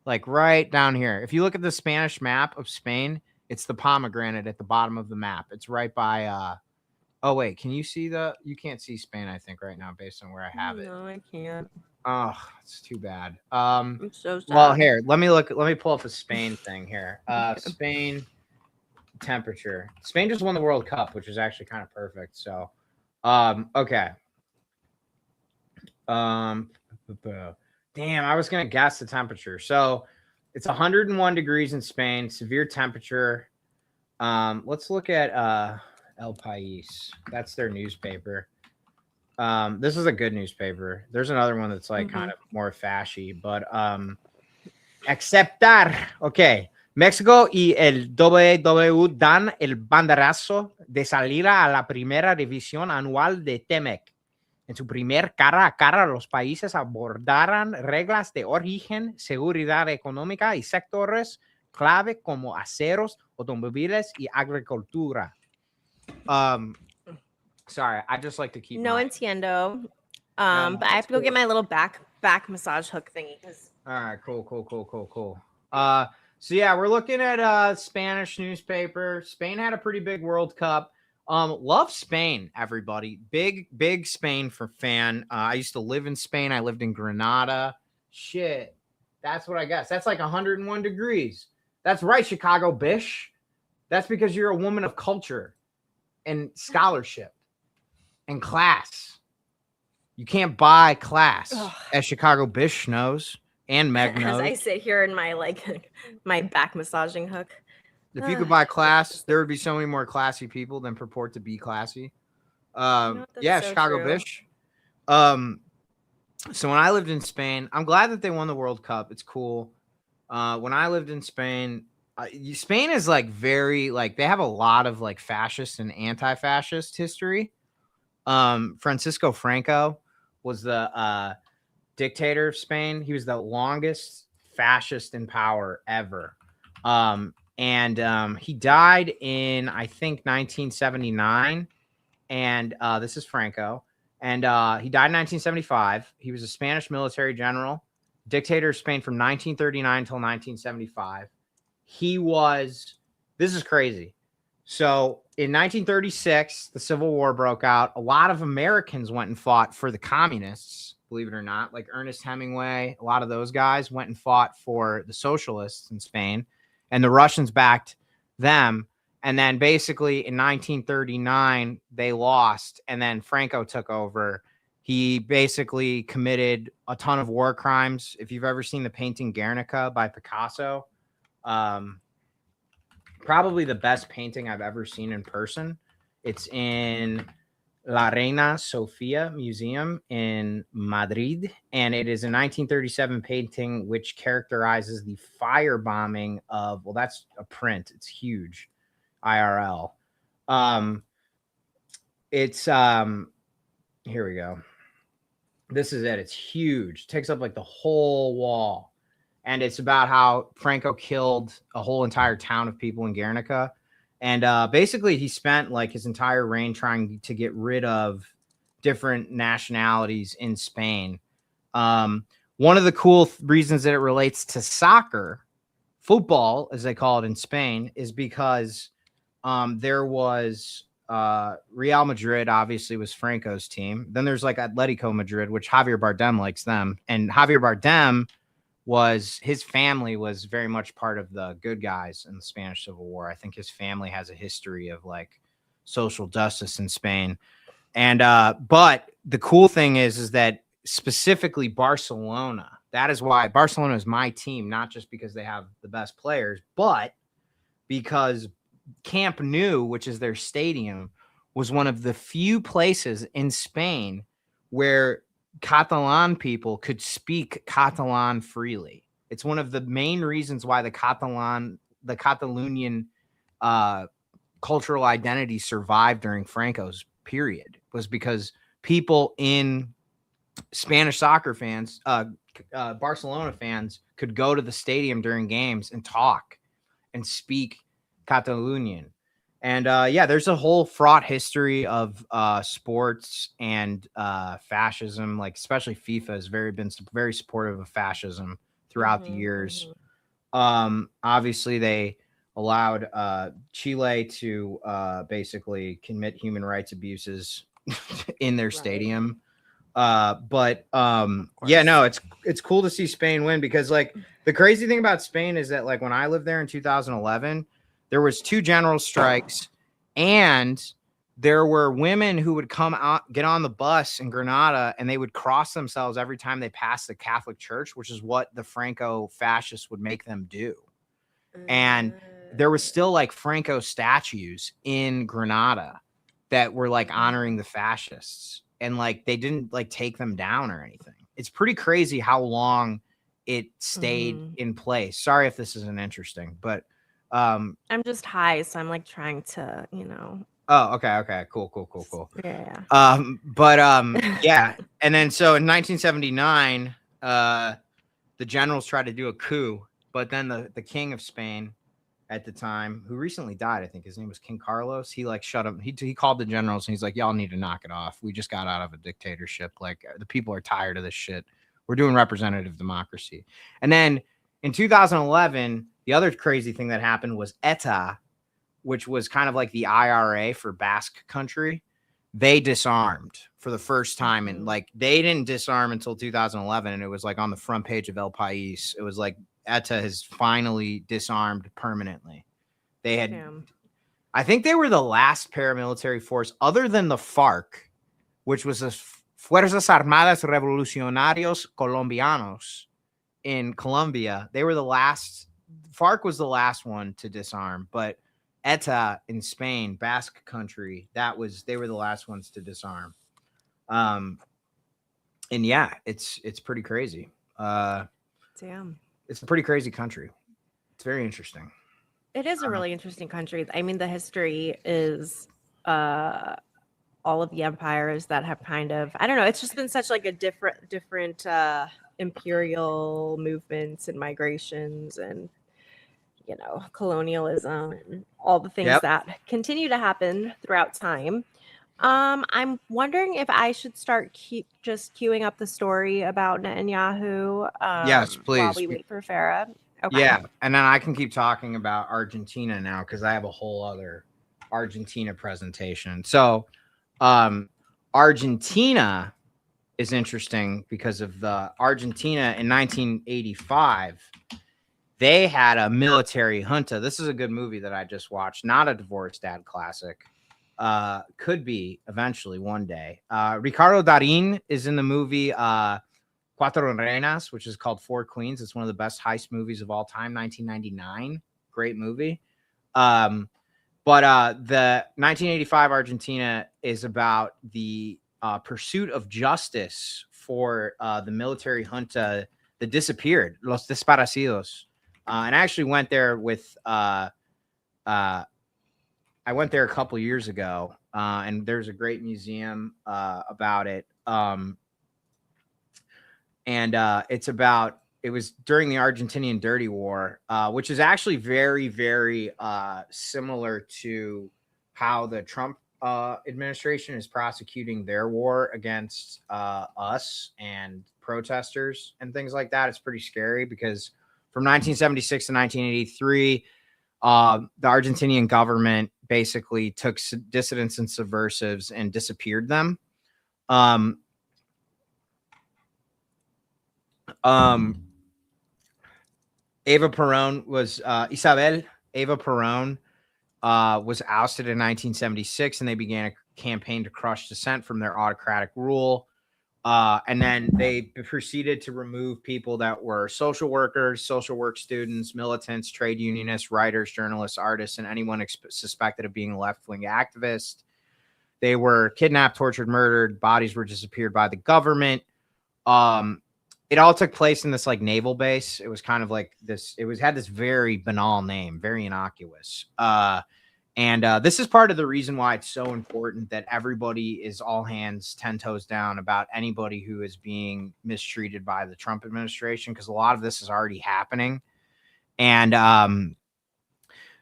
[SPEAKER 1] Like right down here. If you look at the Spanish map of Spain, it's the pomegranate at the bottom of the map. It's right by oh wait, can you see you can't see Spain, I think, right now based on where I have it.
[SPEAKER 2] No, I can't.
[SPEAKER 1] Oh, it's too bad.
[SPEAKER 2] I'm so sad.
[SPEAKER 1] Well, here, let me pull up a Spain thing here. Spain temperature. Spain just won the World Cup, which is actually kind of perfect. So okay. Damn, I was gonna guess the temperature. So it's 101 degrees in Spain, severe temperature. Let's look at El País. That's their newspaper. This is a good newspaper. There's another one that's like kind of more fashy, but aceptar. Okay. México y el WW dan el banderazo de salida a la primera división anual de TEMEC. En su primer cara a cara, los países abordarán reglas de origen, seguridad económica y sectores clave como aceros, automóviles y agricultura. Sorry, I just like to keep
[SPEAKER 2] entiendo. But I have to go get my little back massage hook thingy.
[SPEAKER 1] All right, cool. So yeah, we're looking at Spanish newspaper. Spain had a pretty big World Cup. Love Spain, everybody. Big Spain for fan. I used to live in Spain. I lived in Granada. Shit. That's what I guess. That's like 101 degrees. That's right, Chicago Bish. That's because you're a woman of culture and scholarship and class. You can't buy class, as Chicago Bish knows. And Meg knows.
[SPEAKER 2] As I sit here in my my back massaging hook.
[SPEAKER 1] If you could buy class, there would be so many more classy people than purport to be classy. Yeah, so Chicago true. Bish. So when I lived in Spain, I'm glad that they won the World Cup. It's cool. When I lived in Spain, Spain is like very like they have a lot of like fascist and anti-fascist history. Francisco Franco was the dictator of Spain. He was the longest fascist in power ever. And he died in, I think, 1979. And this is Franco. And he died in 1975. He was a Spanish military general, dictator of Spain from 1939 until 1975. This is crazy. So in 1936, the Civil War broke out. A lot of Americans went and fought for the communists, believe it or not, like Ernest Hemingway. A lot of those guys went and fought for the socialists in Spain, and the Russians backed them. And then basically in 1939, they lost, and then Franco took over. He basically committed a ton of war crimes. If you've ever seen the painting Guernica by Picasso, probably the best painting I've ever seen in person. It's in La Reina Sofia Museum in Madrid, and it is a 1937 painting which characterizes the firebombing of, well, that's a print. It's huge. IRL. It's here we go. This is it. It's huge. It takes up like the whole wall. And it's about how Franco killed a whole entire town of people in Guernica. And basically he spent like his entire reign trying to get rid of different nationalities in Spain. One of the cool reasons that it relates to soccer, football, as they call it in Spain, is because there was Real Madrid, obviously, was Franco's team. Then there's like Atletico Madrid, which Javier Bardem likes them. And Javier Bardem his family was very much part of the good guys in the Spanish Civil War. I think his family has a history of like social justice in Spain. And but the cool thing is that specifically Barcelona, that is why Barcelona is my team, not just because they have the best players, but because Camp Nou, which is their stadium, was one of the few places in Spain where Catalan people could speak Catalan freely. It's one of the main reasons why the Catalonian cultural identity survived during Franco's period, was because people in Spanish soccer fans, Barcelona fans, could go to the stadium during games and talk and speak Catalonian. And yeah, there's a whole fraught history of sports and fascism, like especially FIFA has been very supportive of fascism throughout the years. Obviously, they allowed Chile to basically commit human rights abuses in their stadium. But yeah, no, it's cool to see Spain win, because like the crazy thing about Spain is that like when I lived there in 2011, there was 2 general strikes, and there were women who would come out, get on the bus in Granada, and they would cross themselves every time they passed the Catholic Church, which is what the Franco fascists would make them do. And there was still like Franco statues in Granada that were like honoring the fascists, and like they didn't like take them down or anything. It's pretty crazy how long it stayed in place. Sorry if this isn't interesting, but I'm
[SPEAKER 2] just high, so I'm like trying to,
[SPEAKER 1] Oh, okay, cool.
[SPEAKER 2] Yeah.
[SPEAKER 1] Yeah, and then so in 1979, the generals tried to do a coup, but then the king of Spain at the time, who recently died, I think his name was King Carlos, he like shut up. He called the generals and he's like, y'all need to knock it off. We just got out of a dictatorship. Like the people are tired of this shit. We're doing representative democracy. And then in 2011, The other crazy thing that happened was ETA, which was kind of like the IRA for Basque Country. They disarmed for the first time, and like they didn't disarm until 2011, and it was like on the front page of El País. It was like ETA has finally disarmed permanently. They had, I think they were the last paramilitary force other than the FARC, which was the Fuerzas Armadas Revolucionarios Colombianos in Colombia. They were the last. FARC was the last one to disarm, but ETA in Spain, Basque Country, they were the last ones to disarm. And yeah, it's pretty crazy.
[SPEAKER 2] Damn.
[SPEAKER 1] It's a pretty crazy country. It's very interesting.
[SPEAKER 2] It is a really interesting country. I mean, the history is all of the empires that have kind of, I don't know, it's just been such like a different imperial movements and migrations and, you know, colonialism and all the things that continue to happen throughout time. I'm wondering if I should start just queuing up the story about Netanyahu.
[SPEAKER 1] Yes, please.
[SPEAKER 2] While we wait for Farah.
[SPEAKER 1] Okay. Yeah, and then I can keep talking about Argentina now because I have a whole other Argentina presentation. So, Argentina is interesting because of the Argentina in 1985. They had a military junta. This is a good movie that I just watched. Not a divorced dad classic. Could be eventually one day. Ricardo Darín is in the movie Cuatro Reinas, which is called Four Queens. It's one of the best heist movies of all time. 1999, great movie. But the 1985 Argentina is about the pursuit of justice for the military junta that disappeared, Los Desaparecidos. And I actually went there with I went there a couple years ago, and there's a great museum about it. And it was during the Argentinian Dirty War, which is actually very, very similar to how the Trump administration is prosecuting their war against us and protesters and things like that. It's pretty scary because from 1976 to 1983, the Argentinian government basically took dissidents and subversives and disappeared them. Eva Perón was Eva Perón was ousted in 1976, and they began a campaign to crush dissent from their autocratic rule. And then they proceeded to remove people that were social workers, social work students, militants, trade unionists, writers, journalists, artists, and anyone suspected of being a left-wing activist. They were kidnapped, tortured, murdered. Bodies were disappeared by the government. It all took place in this like naval base. It was kind of like this. Had this very banal name, very innocuous. And this is part of the reason why it's so important that everybody is all hands, 10 toes down about anybody who is being mistreated by the Trump administration, because a lot of this is already happening. And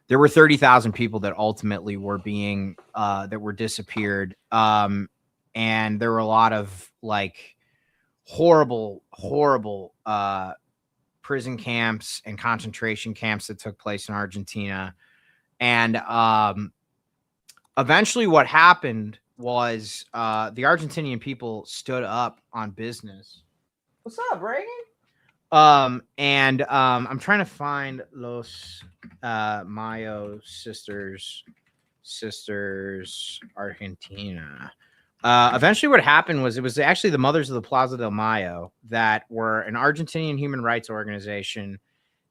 [SPEAKER 1] there were 30,000 people that ultimately were being that were disappeared. And there were a lot of like horrible prison camps and concentration camps that took place in Argentina. And eventually what happened was the Argentinian people stood up on business. What's up, Reagan? And I'm trying to find Los Mayo sisters Argentina. Eventually what happened was it was actually the Mothers of the Plaza del Mayo that were an Argentinian human rights organization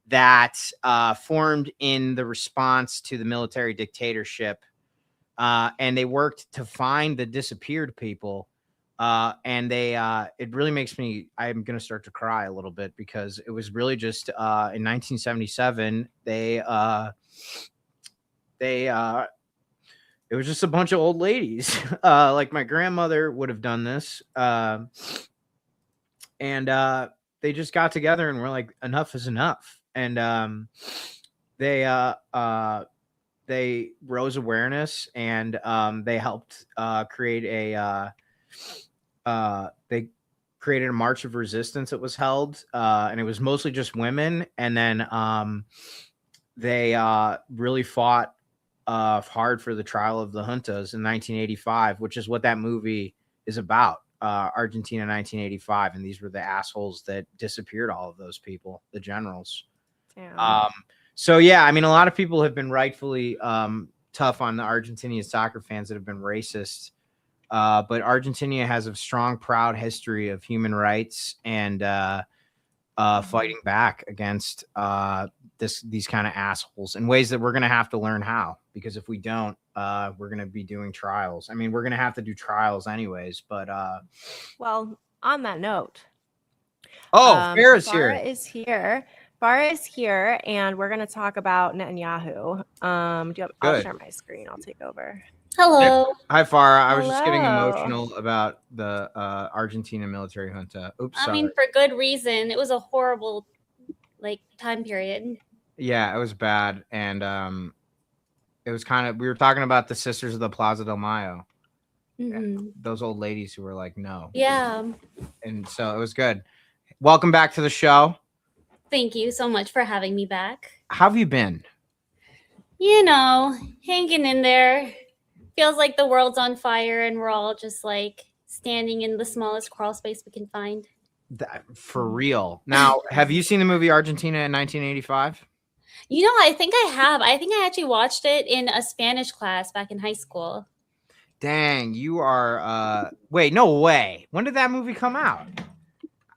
[SPEAKER 1] that formed in the response to the military dictatorship. And they worked to find the disappeared people. And it really makes me, I'm going to start to cry a little bit because it was really just in 1977, it was just a bunch of old ladies. Like my grandmother would have done this. And they just got together and were like, enough is enough. And they rose awareness, and they helped create they created a march of resistance that was held, and it was mostly just women. And then they really fought hard for the trial of the juntas in 1985, which is what that movie is about. Argentina 1985, and these were the assholes that disappeared all of those people, the generals. So yeah, I mean, a lot of people have been rightfully tough on the Argentinian soccer fans that have been racist, but Argentina has a strong, proud history of human rights and fighting back against these kind of assholes in ways that we're going to have to learn how, because if we don't, we're going to be doing trials. I mean, we're going to have to do trials anyways, but
[SPEAKER 2] well, on that note,
[SPEAKER 1] Farrah's here.
[SPEAKER 2] Farrah is here, and we're going to talk about Netanyahu. I'll share my screen. I'll take over.
[SPEAKER 3] Hello.
[SPEAKER 1] Hi, Farrah. I was just getting emotional about the Argentina military junta. Oops, sorry.
[SPEAKER 3] I mean, for good reason. It was a horrible, time period.
[SPEAKER 1] Yeah, it was bad, and it was kind of. We were talking about the Sisters of the Plaza del Mayo.
[SPEAKER 3] Mm-hmm.
[SPEAKER 1] Those old ladies who were like, no.
[SPEAKER 3] Yeah.
[SPEAKER 1] And so it was good. Welcome back to the show.
[SPEAKER 3] Thank you so much for having me back.
[SPEAKER 1] How have you been?
[SPEAKER 3] You know, hanging in there. Feels like the world's on fire and we're all just standing in the smallest crawl space we can find.
[SPEAKER 1] For real. Now, have you seen the movie Argentina in 1985?
[SPEAKER 3] You know, I think I have. I think I actually watched it in a Spanish class back in high school.
[SPEAKER 1] Dang, you are wait, no way. When did that movie come out?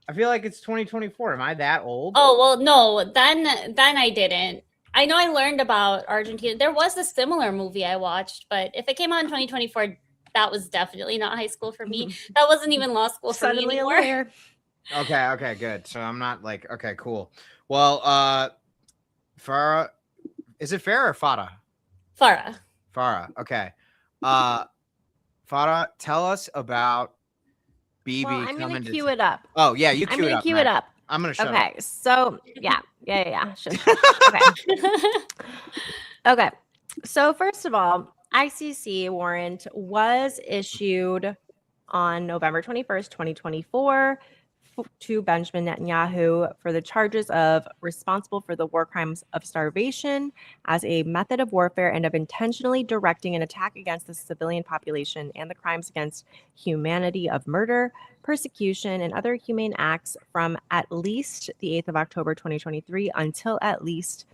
[SPEAKER 1] I feel like it's 2024. Am I that old?
[SPEAKER 3] Oh, well, no, then I didn't. I know I learned about Argentina. There was a similar movie I watched, but if it came out in 2024, that was definitely not high school for me. That wasn't even law school for me anymore.
[SPEAKER 1] Okay, good. So I'm not okay, cool. Well, Farrah, is it Farrah or Farah? Farrah, okay. Farrah, tell us about BB.
[SPEAKER 2] Well, I'm going to cue it up.
[SPEAKER 1] Oh, yeah, you cue it up.
[SPEAKER 2] I'm going to cue it up.
[SPEAKER 1] I'm going to shut up.
[SPEAKER 2] Okay, so, yeah. Okay. Okay. So, first of all, ICC warrant was issued on November 21st, 2024 to Benjamin Netanyahu for the charges of responsible for the war crimes of starvation as a method of warfare and of intentionally directing an attack against the civilian population and the crimes against humanity of murder, persecution, and other humane acts from at least the 8th of October 2023 until at least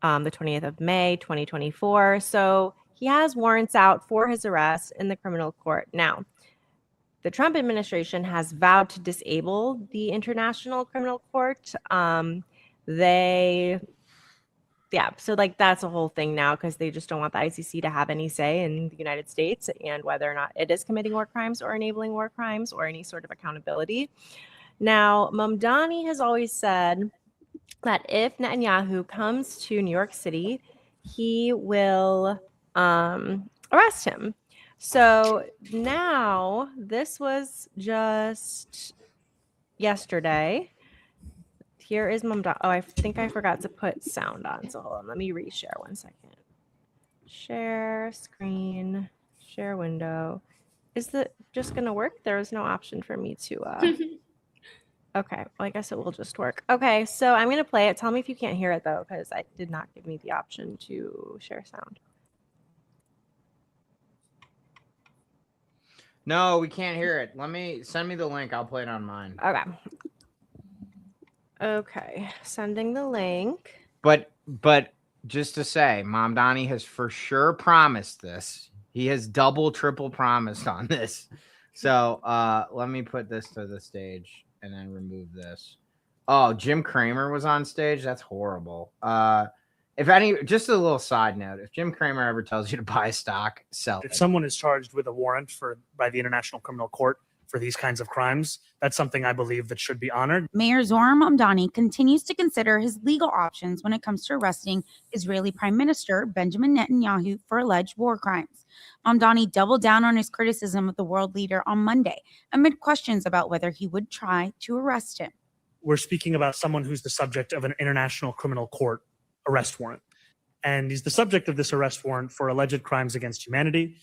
[SPEAKER 2] the 20th of May 2024. So he has warrants out for his arrest in the criminal court. Now, the Trump administration has vowed to disable the International Criminal Court. So that's a whole thing now because they just don't want the ICC to have any say in the United States and whether or not it is committing war crimes or enabling war crimes or any sort of accountability. Now, Mamdani has always said that if Netanyahu comes to New York City, he will arrest him. So now this was just yesterday. Here is Mamdani. Oh, I think I forgot to put sound on. So hold on. Let me reshare 1 second. Share screen, share window. Is it just going to work? There is no option for me to. Okay. Well, I guess it will just work. Okay. So I'm going to play it. Tell me if you can't hear it, though, because it did not give me the option to share sound.
[SPEAKER 1] No, we can't hear it. Send me the link. I'll play it on mine.
[SPEAKER 2] Okay. Sending the link.
[SPEAKER 1] But just to say, Mamdani has for sure promised this. He has double, triple promised on this. So let me put this to the stage and then remove this. Oh, Jim Cramer was on stage. That's horrible. Just a little side note, if Jim Cramer ever tells you to buy stock, sell it.
[SPEAKER 4] If someone is charged with a warrant by the International Criminal Court for these kinds of crimes, that's something I believe that should be honored.
[SPEAKER 5] Mayor Mamdani continues to consider his legal options when it comes to arresting Israeli Prime Minister Benjamin Netanyahu for alleged war crimes. Mamdani doubled down on his criticism of the world leader on Monday amid questions about whether he would try to arrest him.
[SPEAKER 4] We're speaking about someone who's the subject of an International Criminal Court arrest warrant. And he's the subject of this arrest warrant for alleged crimes against humanity,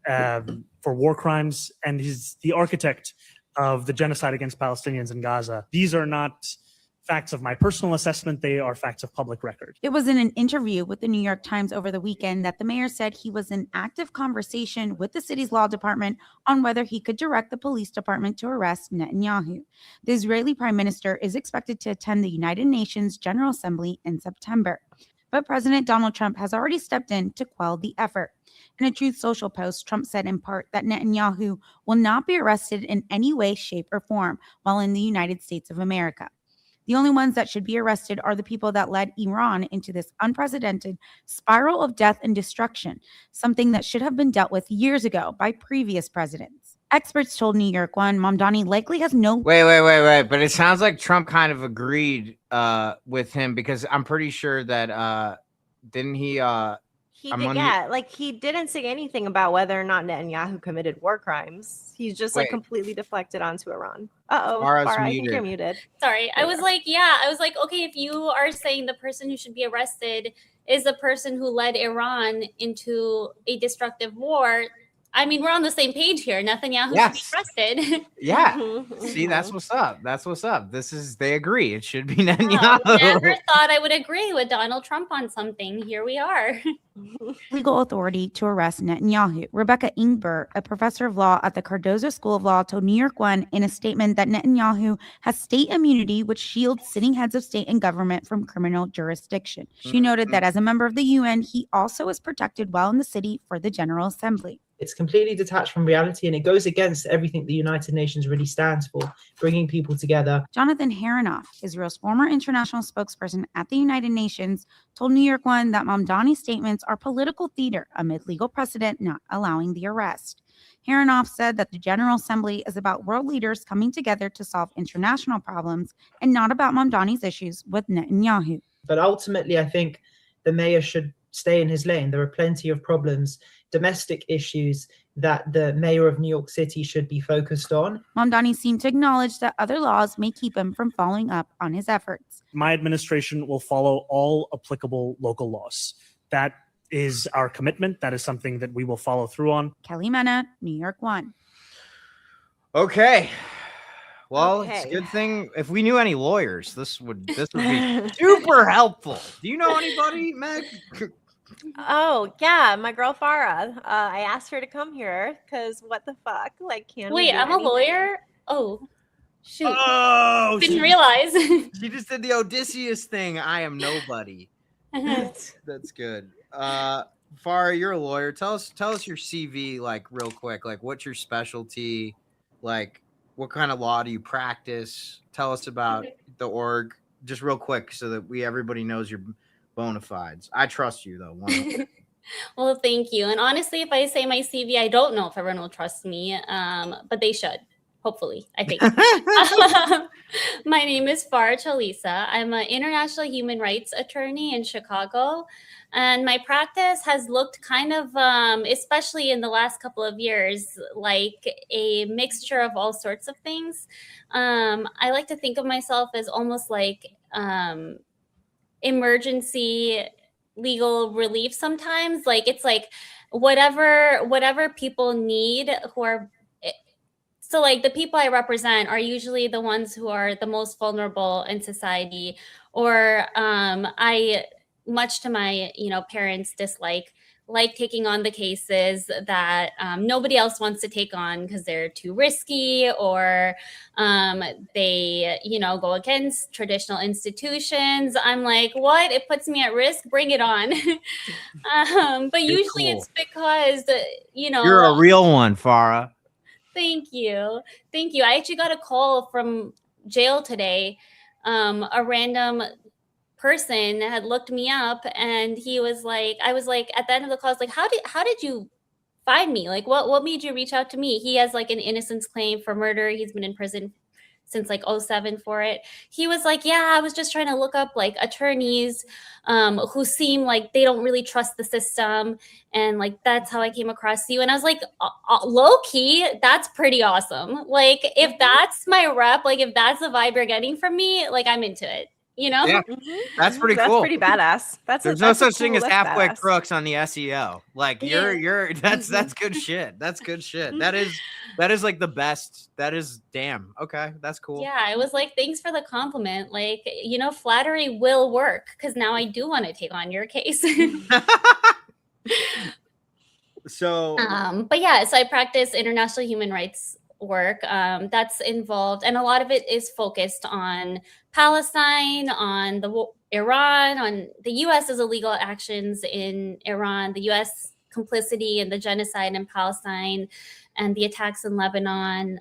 [SPEAKER 4] for war crimes, and he's the architect of the genocide against Palestinians in Gaza. These are not facts of my personal assessment. They are facts of public record.
[SPEAKER 5] It was in an interview with the New York Times over the weekend that the mayor said he was in active conversation with the city's law department on whether he could direct the police department to arrest Netanyahu. The Israeli prime minister is expected to attend the United Nations General Assembly in September. But President Donald Trump has already stepped in to quell the effort. In a Truth Social post, Trump said in part that Netanyahu will not be arrested in any way, shape, or form while in the United States of America. The only ones that should be arrested are the people that led Iran into this unprecedented spiral of death and destruction, something that should have been dealt with years ago by previous presidents. Experts told New York One Mamdani likely has no...
[SPEAKER 1] Wait. But it sounds like Trump kind of agreed with him, because I'm pretty sure that didn't he...
[SPEAKER 2] he didn't say anything about whether or not Netanyahu committed war crimes. He's just like completely deflected onto Iran. Farah, I think you're muted.
[SPEAKER 3] Sorry, I was like, okay, if you are saying the person who should be arrested is the person who led Iran into a destructive war, I mean, we're on the same page here. Netanyahu should be arrested.
[SPEAKER 1] Yeah. See, that's what's up. They agree. It should be Netanyahu.
[SPEAKER 3] Never thought I would agree with Donald Trump on something. Here we are.
[SPEAKER 5] Legal authority to arrest Netanyahu. Rebecca Ingber, a professor of law at the Cardozo School of Law, told New York One in a statement that Netanyahu has state immunity, which shields sitting heads of state and government from criminal jurisdiction. She noted that as a member of the UN, he also is protected while in the city for the General Assembly.
[SPEAKER 6] It's completely detached from reality, and it goes against everything the United Nations really stands for, bringing people together.
[SPEAKER 5] Jonathan Haranoff, Israel's former international spokesperson at the United Nations, told New York One that Mamdani's statements are political theater amid legal precedent not allowing the arrest. Haranoff said that the General Assembly is about world leaders coming together to solve international problems and not about Mamdani's issues with Netanyahu.
[SPEAKER 6] But ultimately, I think the mayor should stay in his lane. There are plenty of problems, domestic issues that the mayor of New York City should be focused on.
[SPEAKER 5] Mamdani seemed to acknowledge that other laws may keep him from following up on his efforts.
[SPEAKER 4] My administration will follow all applicable local laws. That is our commitment. That is something that we will follow through on.
[SPEAKER 5] Kelly Mena, New York One.
[SPEAKER 1] Okay. Well, it's a good thing if we knew any lawyers, this would be super helpful. Do you know anybody, Meg?
[SPEAKER 2] Oh, yeah, my girl Farah. I asked her to come here because what the fuck? Like,
[SPEAKER 3] Wait, I'm a lawyer? Oh, shoot.
[SPEAKER 1] Oh,
[SPEAKER 3] didn't realize.
[SPEAKER 1] She just did the Odysseus thing. I am nobody. That's good. Farah, you're a lawyer. Tell us your CV, like, real quick. Like, what's your specialty? Like, what kind of law do you practice? Tell us about the org, just real quick, so that everybody knows your bona fides. I trust you, though.
[SPEAKER 3] Well, thank you. And honestly, if I say my CV, I don't know if everyone will trust me, but they should. Hopefully, I think. My name is Farah Chalisa. I'm an international human rights attorney in Chicago. And my practice has looked kind of, especially in the last couple of years, like a mixture of all sorts of things. I like to think of myself as almost like emergency legal relief sometimes. Like it's like whatever people need who are. So like the people I represent are usually the ones who are the most vulnerable in society, or much to my parents' dislike, like taking on the cases that nobody else wants to take on because they're too risky, or they go against traditional institutions. I'm like, what? It puts me at risk. Bring it on. But usually it's because
[SPEAKER 1] you're a real one, Farah.
[SPEAKER 3] Thank you. I actually got a call from jail today. A random person had looked me up, and he was like, I was like, at the end of the call, I was like, how did you find me? Like, what made you reach out to me? He has like an innocence claim for murder. He's been in prison since like 2007 for it. He was like, yeah, I was just trying to look up like attorneys who seem like they don't really trust the system. And like, that's how I came across you. And I was like, low key, that's pretty awesome. Like if that's my rep, like if that's the vibe you're getting from me, like I'm into it. you know?
[SPEAKER 1] Yeah. That's pretty
[SPEAKER 2] That's
[SPEAKER 1] cool.
[SPEAKER 2] pretty badass.
[SPEAKER 1] There's no such thing as halfway crooks on the SEO. Like you're that's good shit. That's good shit. That is like the best. That is damn. Okay, that's cool.
[SPEAKER 3] Yeah, I was like, thanks for the compliment. Like, flattery will work because now I do want to take on your case.
[SPEAKER 1] So
[SPEAKER 3] but yeah, so I practice international human rights work that's involved, and a lot of it is focused on Palestine, on Iran, on the U.S.'s illegal actions in Iran, the U.S. complicity in the genocide in Palestine, and the attacks in Lebanon,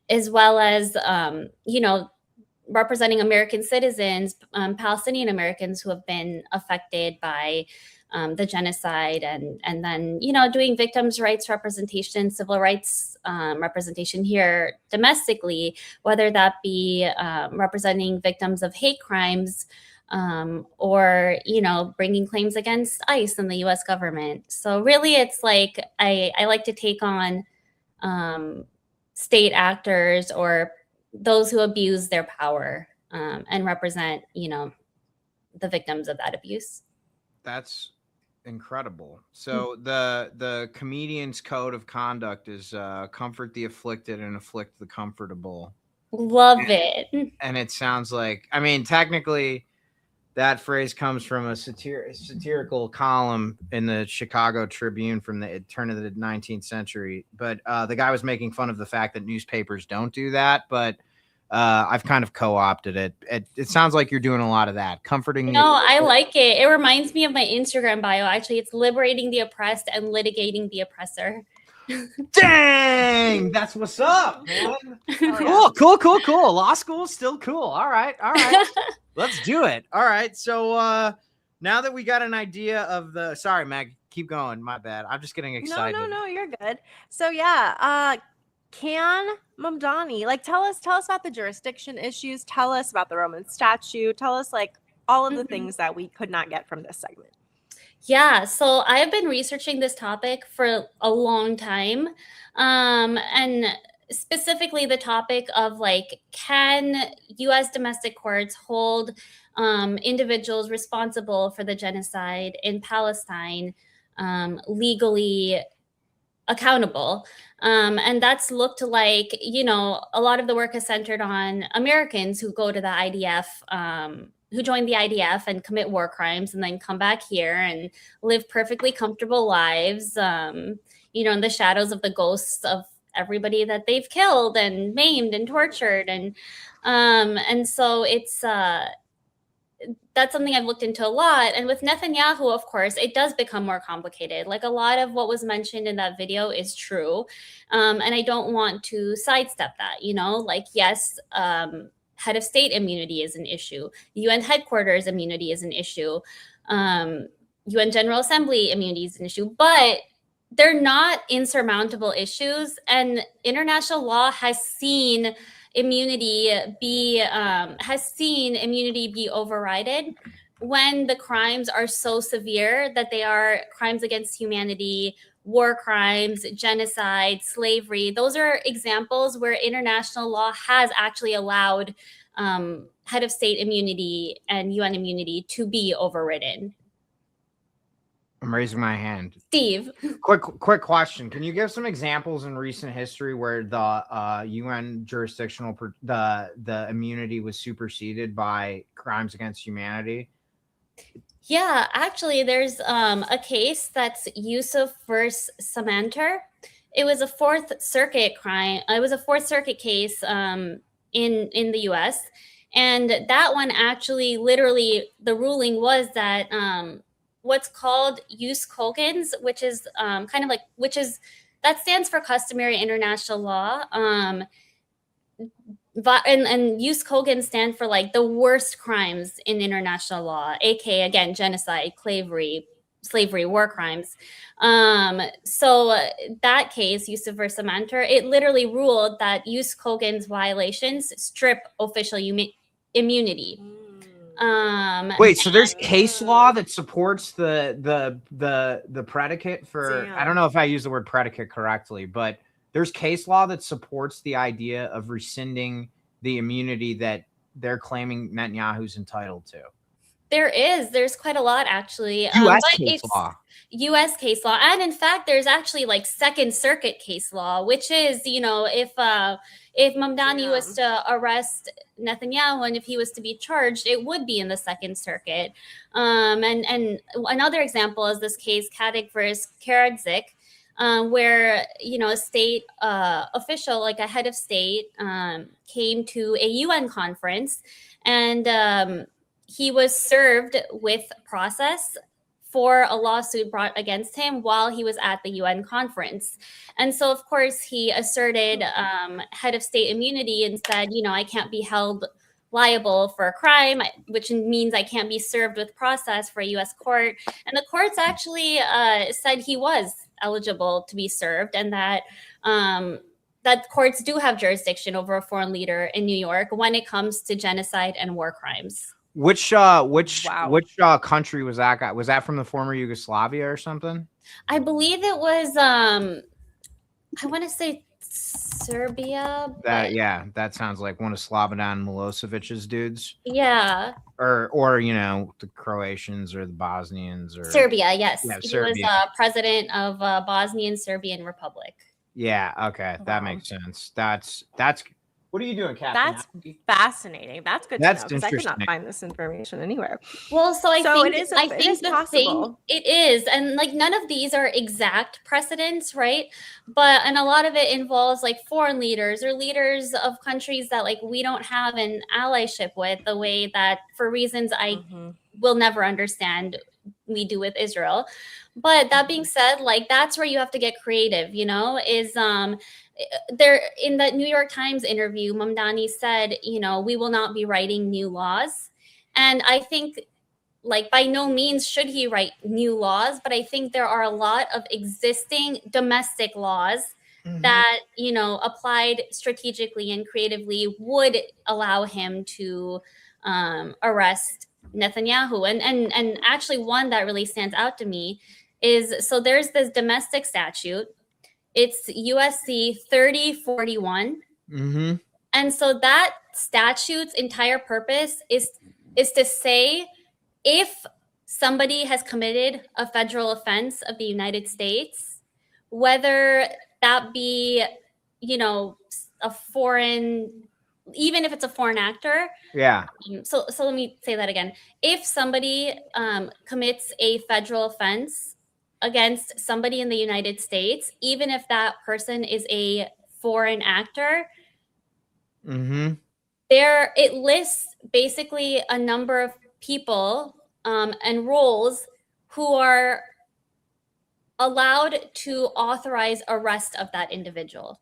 [SPEAKER 3] as well as representing American citizens, Palestinian Americans who have been affected by the genocide, and then doing victims' rights representation, civil rights representation here domestically, whether that be representing victims of hate crimes or bringing claims against ICE and the U.S. government. So really, it's like I like to take on state actors or those who abuse their power and represent the victims of that abuse.
[SPEAKER 1] That's incredible. So the comedian's code of conduct is comfort the afflicted and afflict the comfortable.
[SPEAKER 3] Love it.
[SPEAKER 1] And it sounds like, I mean, technically that phrase comes from a satirical column in the Chicago Tribune from the turn of the 19th century. But the guy was making fun of the fact that newspapers don't do that. But I've kind of co-opted it. It sounds like you're doing a lot of that. Comforting.
[SPEAKER 3] No, I like it. It reminds me of my Instagram bio. Actually, it's liberating the oppressed and litigating the oppressor.
[SPEAKER 1] Dang, that's what's up, man. Cool. Law school is still cool. All right. Let's do it. All right. So now that we got an idea of the, sorry, Meg, keep going. My bad. I'm just getting excited.
[SPEAKER 2] No, you're good. So yeah, can Mamdani tell us about the jurisdiction issues? Tell us about the Roman statute. Tell us all of the things that we could not get from this segment.
[SPEAKER 3] Yeah, so I have been researching this topic for a long time, and specifically the topic of can U.S. domestic courts hold individuals responsible for the genocide in Palestine legally accountable? And that's looked like, a lot of the work is centered on Americans who go to the IDF, who join the IDF and commit war crimes and then come back here and live perfectly comfortable lives, in the shadows of the ghosts of everybody that they've killed and maimed and tortured. And so it's, that's something I've looked into a lot. And with Netanyahu, of course, it does become more complicated. A lot of what was mentioned in that video is true. And I don't want to sidestep that, yes, head of state immunity is an issue. UN headquarters immunity is an issue. UN General Assembly immunity is an issue, but they're not insurmountable issues. And international law has seen immunity be overridden when the crimes are so severe that they are crimes against humanity, war crimes, genocide, slavery. Those are examples where international law has actually allowed head of state immunity and UN immunity to be overridden.
[SPEAKER 1] I'm raising my hand.
[SPEAKER 3] Steve.
[SPEAKER 1] Quick question. Can you give some examples in recent history where the UN jurisdictional the immunity was superseded by crimes against humanity?
[SPEAKER 3] Yeah, actually, there's a case that's Yusuf versus Samantar. It was a Fourth Circuit crime. It was a Fourth Circuit case in the U.S. And that one actually, literally, the ruling was that what's called jus cogens, which is that stands for customary international law. And jus cogens stand for the worst crimes in international law, aka again genocide, slavery, war crimes. So that case, Yusuf versus Samantar, it literally ruled that jus cogens violations strip official immunity.
[SPEAKER 1] Wait, so there's case law that supports the predicate for, I don't know if I use the word predicate correctly, but there's case law that supports the idea of rescinding the immunity that they're claiming Netanyahu's entitled to?
[SPEAKER 3] There's quite a lot actually.
[SPEAKER 1] U.S.
[SPEAKER 3] But
[SPEAKER 1] case
[SPEAKER 3] it's
[SPEAKER 1] law.
[SPEAKER 3] U.S. case law, and in fact, there's actually like Second Circuit case law, which is, you know, if Mamdani was to arrest Netanyahu and if he was to be charged, it would be in the Second Circuit. And another example is this case, Kadik versus Karadzik, where, you know, a state official, like a head of state, came to a UN conference, and he was served with process for a lawsuit brought against him while he was at the UN conference. And so, of course, he asserted head of state immunity and said, you know, I can't be held liable for a crime, which means I can't be served with process for a US court. And the courts actually said he was eligible to be served, and that that courts do have jurisdiction over a foreign leader in New York when it comes to genocide and war crimes.
[SPEAKER 1] Which country was that guy? Was that from the former Yugoslavia or something?
[SPEAKER 3] I believe it was I want to say Serbia.
[SPEAKER 1] That sounds like one of Slobodan Milosevic's dudes.
[SPEAKER 3] Yeah.
[SPEAKER 1] Or you know, the Croatians or the Bosnians or
[SPEAKER 3] Serbia, yes.
[SPEAKER 1] Yeah,
[SPEAKER 3] he
[SPEAKER 1] Serbia.
[SPEAKER 3] was president of Bosnian Serbian Republic.
[SPEAKER 1] Yeah, okay. That makes sense. That's what are you doing, Kathy?
[SPEAKER 2] That's fascinating. That's good
[SPEAKER 1] That's
[SPEAKER 2] to know, because I could not
[SPEAKER 1] interesting.
[SPEAKER 2] find this information anywhere.
[SPEAKER 3] Well, so I think
[SPEAKER 2] it is,
[SPEAKER 3] I
[SPEAKER 2] it
[SPEAKER 3] think
[SPEAKER 2] is
[SPEAKER 3] the
[SPEAKER 2] possible.
[SPEAKER 3] thing it is, and like none of these are exact precedents, right? But and a lot of it involves like foreign leaders or leaders of countries that like we don't have an allyship with, the way that for reasons I will never understand we do with Israel. But that being said, like that's where you have to get creative, you know, is there in the New York Times interview, Mamdani said, you know, we will not be writing new laws. And I think like by no means should he write new laws, but I think there are a lot of existing domestic laws that, you know, applied strategically and creatively would allow him to arrest Netanyahu. And actually one that really stands out to me is, so there's this domestic statute. It's USC 3041. And so that statute's entire purpose is to say if somebody has committed a federal offense of the United States, whether that be, you know, a foreign, even if it's a foreign actor.
[SPEAKER 1] Yeah.
[SPEAKER 3] So let me say that again. If somebody commits a federal offense against somebody in the United States, even if that person is a foreign actor, there it lists basically a number of people and roles who are allowed to authorize arrest of that individual.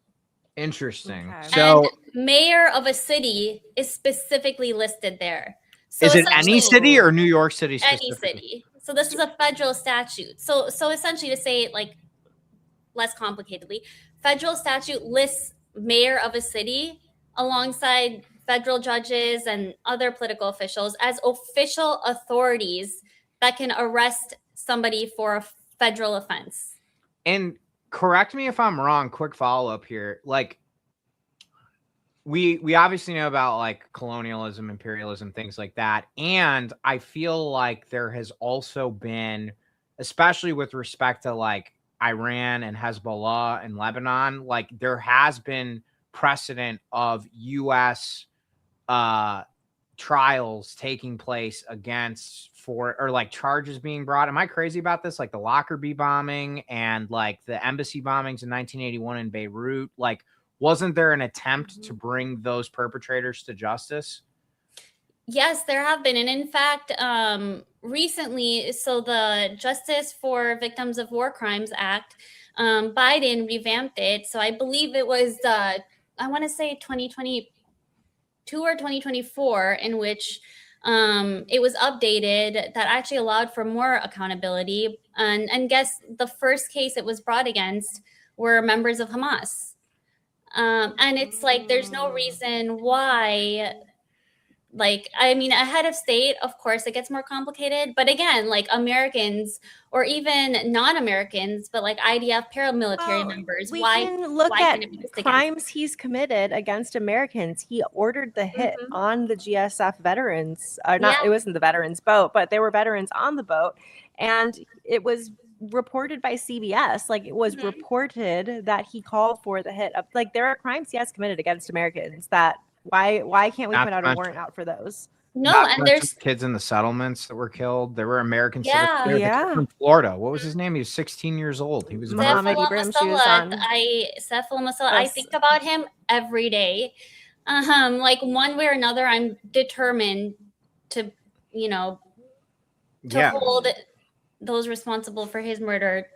[SPEAKER 1] Interesting.
[SPEAKER 2] Okay.
[SPEAKER 1] So
[SPEAKER 3] and mayor of a city is specifically listed there. So
[SPEAKER 1] is it any
[SPEAKER 3] essentially-
[SPEAKER 1] city or New York City
[SPEAKER 3] Any
[SPEAKER 1] specifically?
[SPEAKER 3] city. So this is a federal statute. So essentially, to say it like less complicatedly, federal statute lists mayor of a city alongside federal judges and other political officials as official authorities that can arrest somebody for a federal offense.
[SPEAKER 1] And correct me if I'm wrong, quick follow-up here. Like we obviously know about like colonialism, imperialism, things like that. And I feel like there has also been, especially with respect to like Iran and Hezbollah and Lebanon, like there has been precedent of US trials taking place against or like charges being brought. Am I crazy about this? Like the Lockerbie bombing and like the embassy bombings in 1981 in Beirut. Like, wasn't there an attempt to bring those perpetrators to justice?
[SPEAKER 3] Yes, there have been. And in fact, recently, so the Justice for Victims of War Crimes Act, Biden revamped it. So I believe it was, I want to say 2022 or 2024, in which it was updated that actually allowed for more accountability. And guess the first case it was brought against were members of Hamas. And it's like, there's no reason why Like, I mean, a head of state, of course, it gets more complicated. But again, like Americans or even non-Americans, but like IDF paramilitary members,
[SPEAKER 2] We
[SPEAKER 3] why
[SPEAKER 2] can look
[SPEAKER 3] why
[SPEAKER 2] at
[SPEAKER 3] can it be used against
[SPEAKER 2] crimes he's committed against Americans. He ordered the hit
[SPEAKER 3] Mhm.
[SPEAKER 2] on the GSF veterans. Not
[SPEAKER 3] Yeah.
[SPEAKER 2] it wasn't the veterans boat, but there were veterans on the boat, and it was reported by CBS. Like, it was
[SPEAKER 3] Mhm.
[SPEAKER 2] reported that he called for the hit. Like, there are crimes he has committed against Americans. That why can't we
[SPEAKER 1] Not
[SPEAKER 2] put
[SPEAKER 1] to
[SPEAKER 2] out a
[SPEAKER 1] mention-
[SPEAKER 2] warrant out for those?
[SPEAKER 3] No,
[SPEAKER 1] Not to
[SPEAKER 3] and
[SPEAKER 1] mention
[SPEAKER 3] there's
[SPEAKER 1] the kids in the settlements that were killed. There were American
[SPEAKER 3] Yeah.
[SPEAKER 1] citizens. There was a kid
[SPEAKER 2] Yeah.
[SPEAKER 1] from Florida. What was his name? He was 16 years old. He was
[SPEAKER 2] Muhammad
[SPEAKER 1] murdered.
[SPEAKER 2] Ibrahim shoes on.
[SPEAKER 3] Cephala Masala, I
[SPEAKER 2] Yes.
[SPEAKER 3] think about him every day. Like one way or another, I'm determined to, to
[SPEAKER 1] Yeah.
[SPEAKER 3] hold those responsible for his murder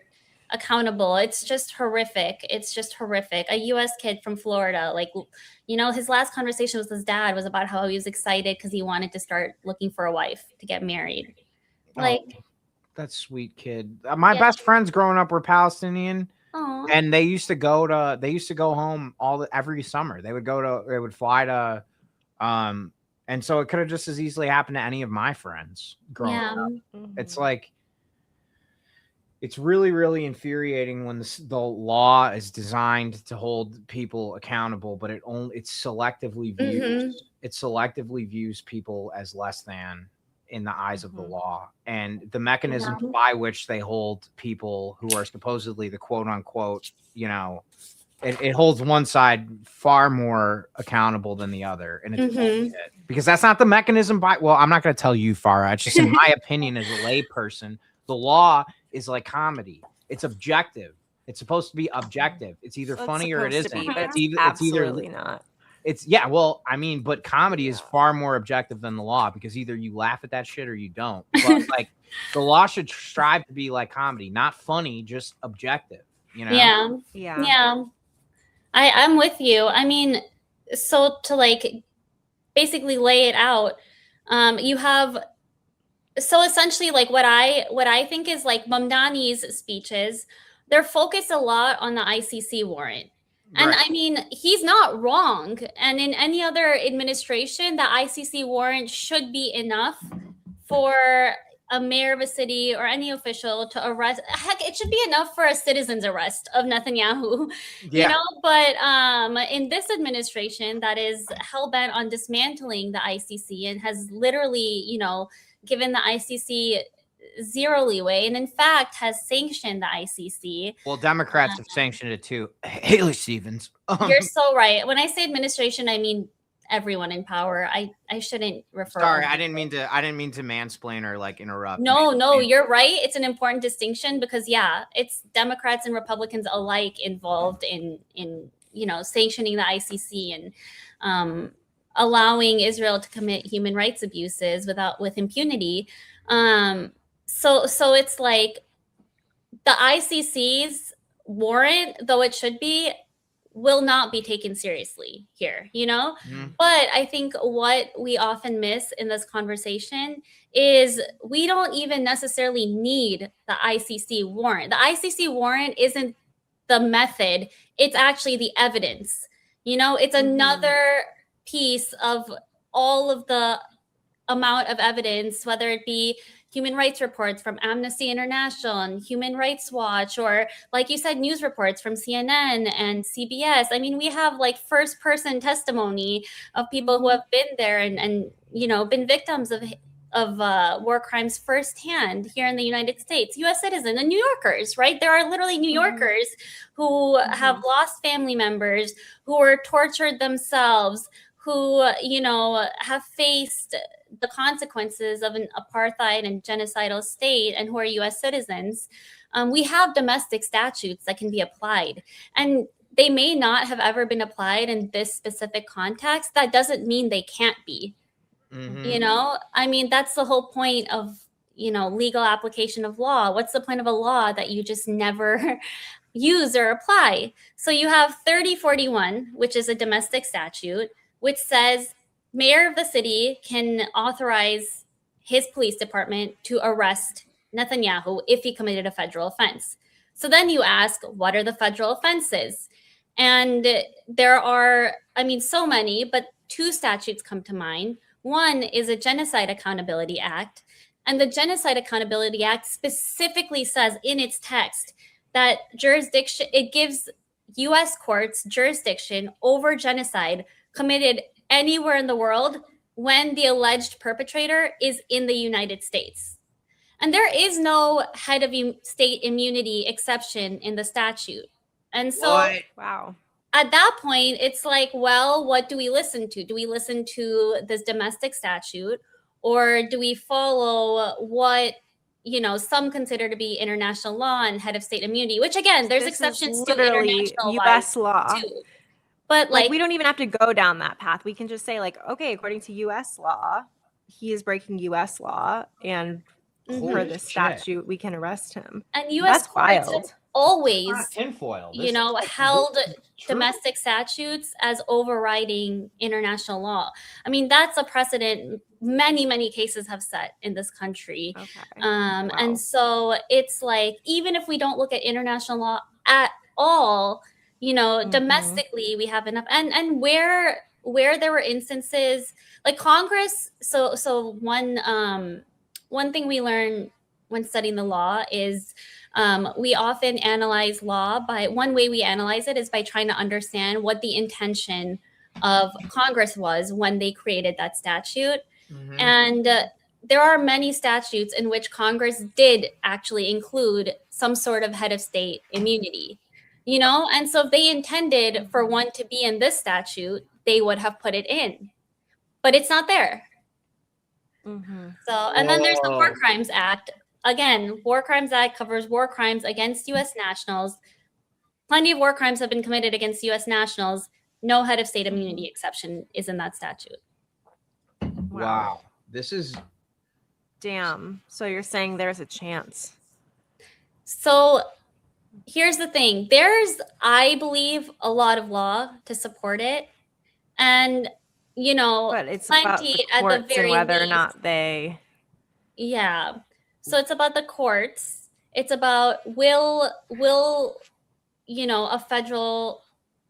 [SPEAKER 3] accountable. It's just horrific. It's just horrific. A U.S. kid from Florida, like, his last conversation with his dad was about how he was excited because he wanted to start looking for a wife to get married. Like,
[SPEAKER 1] That sweet kid. My
[SPEAKER 3] Yeah.
[SPEAKER 1] best friends growing up were Palestinian,
[SPEAKER 3] oh,
[SPEAKER 1] and they used to go home every summer. They would fly to, and so it could have just as easily happened to any of my friends growing
[SPEAKER 3] yeah.
[SPEAKER 1] up. It's like, it's really, really infuriating when the law is designed to hold people accountable, but it selectively views people as less than in the eyes of the law, and the mechanism by which they hold people who are supposedly the quote unquote, it holds one side far more accountable than the other, and it's bullshit. Because that's not the mechanism well, I'm not going to tell you, Farah. It's just in my opinion as a layperson, the law is like comedy. It's objective. It's supposed to be objective. It's either funny or it isn't.
[SPEAKER 2] It's absolutely not.
[SPEAKER 1] Well, I mean, but comedy is far more objective than the law, because either you laugh at that shit or you don't. But like, the law should strive to be like comedy, not funny, just objective.
[SPEAKER 2] Yeah.
[SPEAKER 3] I'm with you. I mean, so to like basically lay it out, you have, so essentially like what I think is like Mamdani's speeches, they're focused a lot on the ICC warrant. And
[SPEAKER 1] Right.
[SPEAKER 3] I mean, he's not wrong. And in any other administration, the ICC warrant should be enough for a mayor of a city or any official to arrest. Heck, it should be enough for a citizen's arrest of Netanyahu, But in this administration that is hell-bent on dismantling the ICC and has literally, given the ICC zero leeway, and in fact has sanctioned the ICC.
[SPEAKER 1] Well, Democrats have sanctioned it too. Haley Stevens.
[SPEAKER 3] You're so right. When I say administration, I mean everyone in power. I shouldn't refer.
[SPEAKER 1] Sorry, I didn't mean to mansplain or like interrupt.
[SPEAKER 3] No, you're right. It's an important distinction because it's Democrats and Republicans alike involved in sanctioning the ICC and allowing Israel to commit human rights abuses with impunity. So it's like the ICC's warrant, though it should be, will not be taken seriously here, But I think what we often miss in this conversation is we don't even necessarily need the ICC warrant. The ICC warrant isn't the method, it's actually the evidence. It's another piece of all of the amount of evidence, whether it be human rights reports from Amnesty International and Human Rights Watch, or like you said, news reports from CNN and CBS. I mean, we have like first person testimony of people who have been there and been victims of war crimes firsthand here in the United States, U.S. citizens and New Yorkers, right? There are literally New Yorkers who have lost family members, who were tortured themselves, who, have faced the consequences of an apartheid and genocidal state and who are U.S. citizens. We have domestic statutes that can be applied, and they may not have ever been applied in this specific context. That doesn't mean they can't be. I mean, that's the whole point of, legal application of law. What's the point of a law that you just never use or apply? So you have 3041, which is a domestic statute, which says mayor of the city can authorize his police department to arrest Netanyahu if he committed a federal offense. So then you ask, what are the federal offenses? And there are, so many, but two statutes come to mind. One is a Genocide Accountability Act. And the Genocide Accountability Act specifically says in its text that jurisdiction, it gives U.S. courts jurisdiction over genocide committed anywhere in the world when the alleged perpetrator is in the United States. And there is no head of state immunity exception in the statute. And so
[SPEAKER 2] Wow.
[SPEAKER 3] at that point, it's like, well, what do we listen to? Do we listen to this domestic statute, or do we follow what, you know, some consider to be international law and head of state immunity, which again, there's
[SPEAKER 2] This is
[SPEAKER 3] exceptions to
[SPEAKER 2] literally
[SPEAKER 3] international
[SPEAKER 2] U.S. law.
[SPEAKER 3] too. But
[SPEAKER 2] Like, we don't even have to go down that path. We can just say, like, okay, according to U.S. law, he is breaking U.S. law, and per
[SPEAKER 1] Holy
[SPEAKER 2] this
[SPEAKER 1] shit.
[SPEAKER 2] statute, we can arrest him.
[SPEAKER 3] and U.S.
[SPEAKER 2] That's
[SPEAKER 3] courts have
[SPEAKER 2] wild.
[SPEAKER 3] always,
[SPEAKER 1] Not tinfoil.
[SPEAKER 3] you know, held
[SPEAKER 1] True.
[SPEAKER 3] domestic statutes as overriding international law. I mean, that's a precedent many, many cases have set in this country.
[SPEAKER 2] Okay.
[SPEAKER 3] Wow.
[SPEAKER 2] Wow.
[SPEAKER 3] And so it's like, even if we don't look at international law at all, you know, domestically we have enough. And where there were instances like Congress. So one thing we learn when studying the law is we often analyze law by, one way we analyze it is by trying to understand what the intention of Congress was when they created that statute.
[SPEAKER 1] Mhm.
[SPEAKER 3] And there are many statutes in which Congress did actually include some sort of head of state immunity, you know? And so if they intended for one to be in this statute, they would have put it in, but it's not there. So, and then there's the War
[SPEAKER 1] Whoa.
[SPEAKER 3] Crimes Act. Again, War Crimes Act covers war crimes against U.S. nationals. Plenty of war crimes have been committed against U.S. nationals. No head of state immunity exception is in that statute.
[SPEAKER 1] Wow. This is
[SPEAKER 2] Damn. So you're saying there's a chance?
[SPEAKER 3] So here's the thing. There's, I believe, a lot of law to support it. And, you know,
[SPEAKER 2] But it's about
[SPEAKER 3] plenty
[SPEAKER 2] the
[SPEAKER 3] at the
[SPEAKER 2] courts and
[SPEAKER 3] very
[SPEAKER 2] whether or
[SPEAKER 3] least.
[SPEAKER 2] not they.
[SPEAKER 3] Yeah. So it's about the courts. It's about will you know, a federal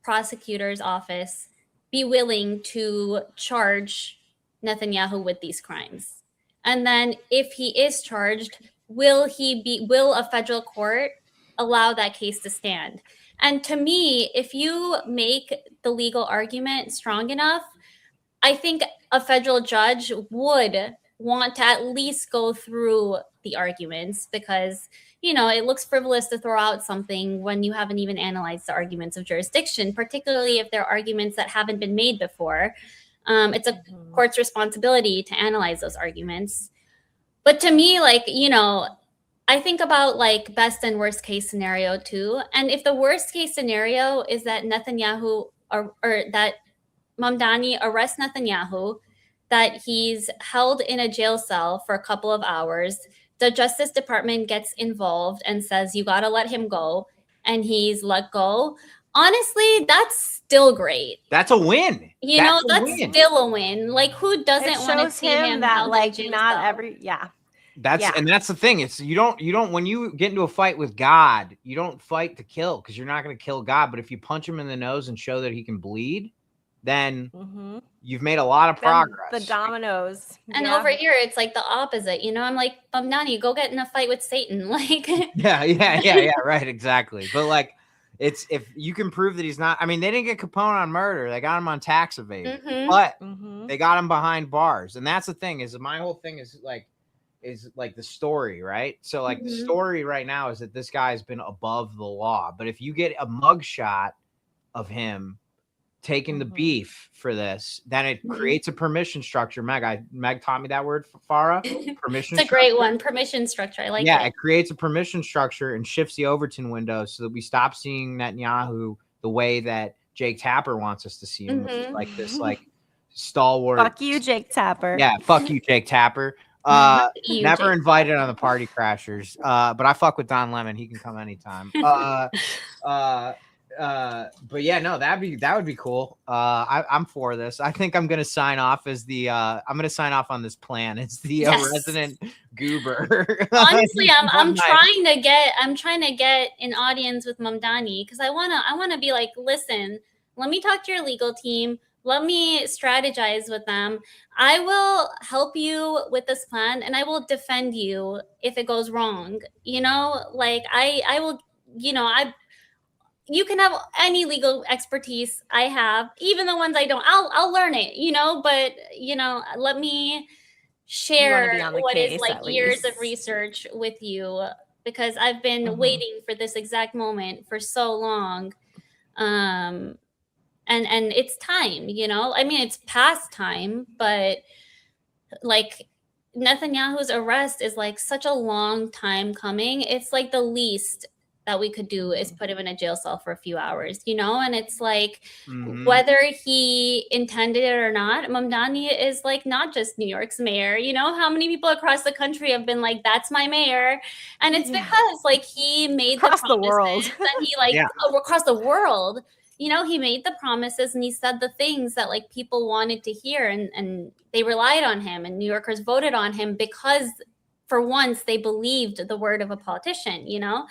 [SPEAKER 3] prosecutor's office be willing to charge Netanyahu with these crimes? And then if he is charged, will a federal court allow that case to stand? And to me, if you make the legal argument strong enough, I think a federal judge would want to at least go through the arguments, because, you know, it looks frivolous to throw out something when you haven't even analyzed the arguments of jurisdiction, particularly if they're arguments that haven't been made before. It's a court's responsibility to analyze those arguments. But to me, like, you know, I think about like best and worst case scenario too. And if the worst case scenario is that Netanyahu or that Mamdani arrests Netanyahu, that he's held in a jail cell for a couple of hours, the Justice Department gets involved and says, you got to let him go, and he's let go. Honestly, that's still great.
[SPEAKER 1] That's a win.
[SPEAKER 3] You know, that's still a win. Like, who doesn't
[SPEAKER 2] It
[SPEAKER 3] want to
[SPEAKER 2] shows
[SPEAKER 3] see
[SPEAKER 2] him
[SPEAKER 3] him
[SPEAKER 2] that,
[SPEAKER 3] held in
[SPEAKER 2] like,
[SPEAKER 3] jail
[SPEAKER 2] not
[SPEAKER 3] cell?
[SPEAKER 2] every. Yeah.
[SPEAKER 1] And that's the thing. It's you don't when you get into a fight with God, you don't fight to kill, because you're not going to kill God. But if you punch him in the nose and show that he can bleed, then you've made a lot of progress.
[SPEAKER 2] The dominoes.
[SPEAKER 3] And over here, it's like the opposite. You know, I'm like, Mamdani, go get in a fight with Satan. Like,
[SPEAKER 1] yeah, right, exactly. But like, it's if you can prove that he's not. I mean, they didn't get Capone on murder; they got him on tax evasion, but they got him behind bars. And that's the thing. Is my whole thing is like the story, right? So like the story right now is that this guy's been above the law. But if you get a mugshot of him taking the beef for this, then it creates a permission structure. Meg taught me that word, Farah. Permission.
[SPEAKER 3] It's a great one. Permission structure. I like it.
[SPEAKER 1] Yeah, it creates a permission structure and shifts the Overton window so that we stop seeing Netanyahu the way that Jake Tapper wants us to see him, which is like this like stalwart.
[SPEAKER 2] Fuck you, Jake Tapper.
[SPEAKER 1] Yeah, fuck you, Jake Tapper. Never invited on the Party Crashers. But I fuck with Don Lemon. He can come anytime. But yeah, no, that would be cool. I'm for this. I think I'm gonna sign off as the I'm gonna sign off on this plan as the resident goober.
[SPEAKER 3] Honestly, I'm trying to get an audience with Mamdani, because I wanna be like, listen, let me talk to your legal team. Let me strategize with them. I will help you with this plan, and I will defend you if it goes wrong. You know, like I will, you know, you can have any legal expertise I have, even the ones I don't. I'll learn it, you know, but you know, let me share
[SPEAKER 2] be on the
[SPEAKER 3] what is
[SPEAKER 2] case,
[SPEAKER 3] like
[SPEAKER 2] at
[SPEAKER 3] years of
[SPEAKER 2] least.
[SPEAKER 3] research with you, because I've been waiting for this exact moment for so long. And it's time, you know. I mean, it's past time, but like Netanyahu's arrest is like such a long time coming. It's like the least that we could do is put him in a jail cell for a few hours, you know? And it's like, whether he intended it or not, Mamdani is like not just New York's mayor. You know, how many people across the country have been like, that's my mayor? And it's because like he made
[SPEAKER 2] Across the
[SPEAKER 3] promises
[SPEAKER 2] world.
[SPEAKER 3] and he like across the world, you know, he made the promises and he said the things that like people wanted to hear, and they relied on him, and New Yorkers voted on him because for once they believed the word of a politician, you know?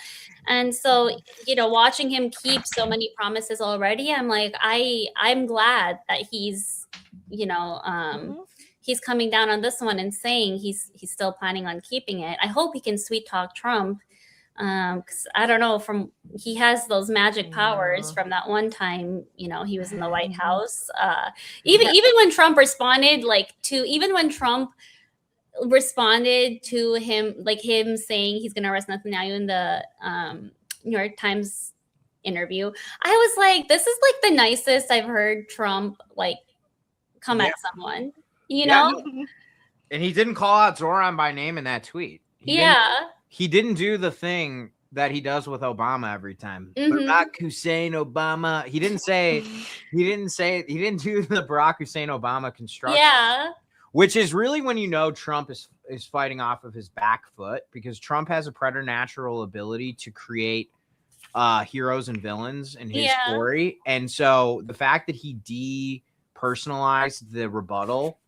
[SPEAKER 3] And so, you know, watching him keep so many promises already, I'm like, I'm glad that he's, you know, he's coming down on this one and saying he's still planning on keeping it. I hope he can sweet talk Trump. Because I don't know, he has those magic powers from that one time, you know, he was in the White House. Even when Trump responded to him, like him saying he's going to arrest Netanyahu in the New York Times interview, I was like, this is like the nicest I've heard Trump like come at someone, you know?
[SPEAKER 1] And he didn't call out Zoran by name in that tweet. He didn't do the thing that he does with Obama every time. Barack Hussein Obama. He didn't do the Barack Hussein Obama construction.
[SPEAKER 3] Yeah.
[SPEAKER 1] Which is really when you know Trump is fighting off of his back foot, because Trump has a preternatural ability to create heroes and villains in his story. And so the fact that he depersonalized the rebuttal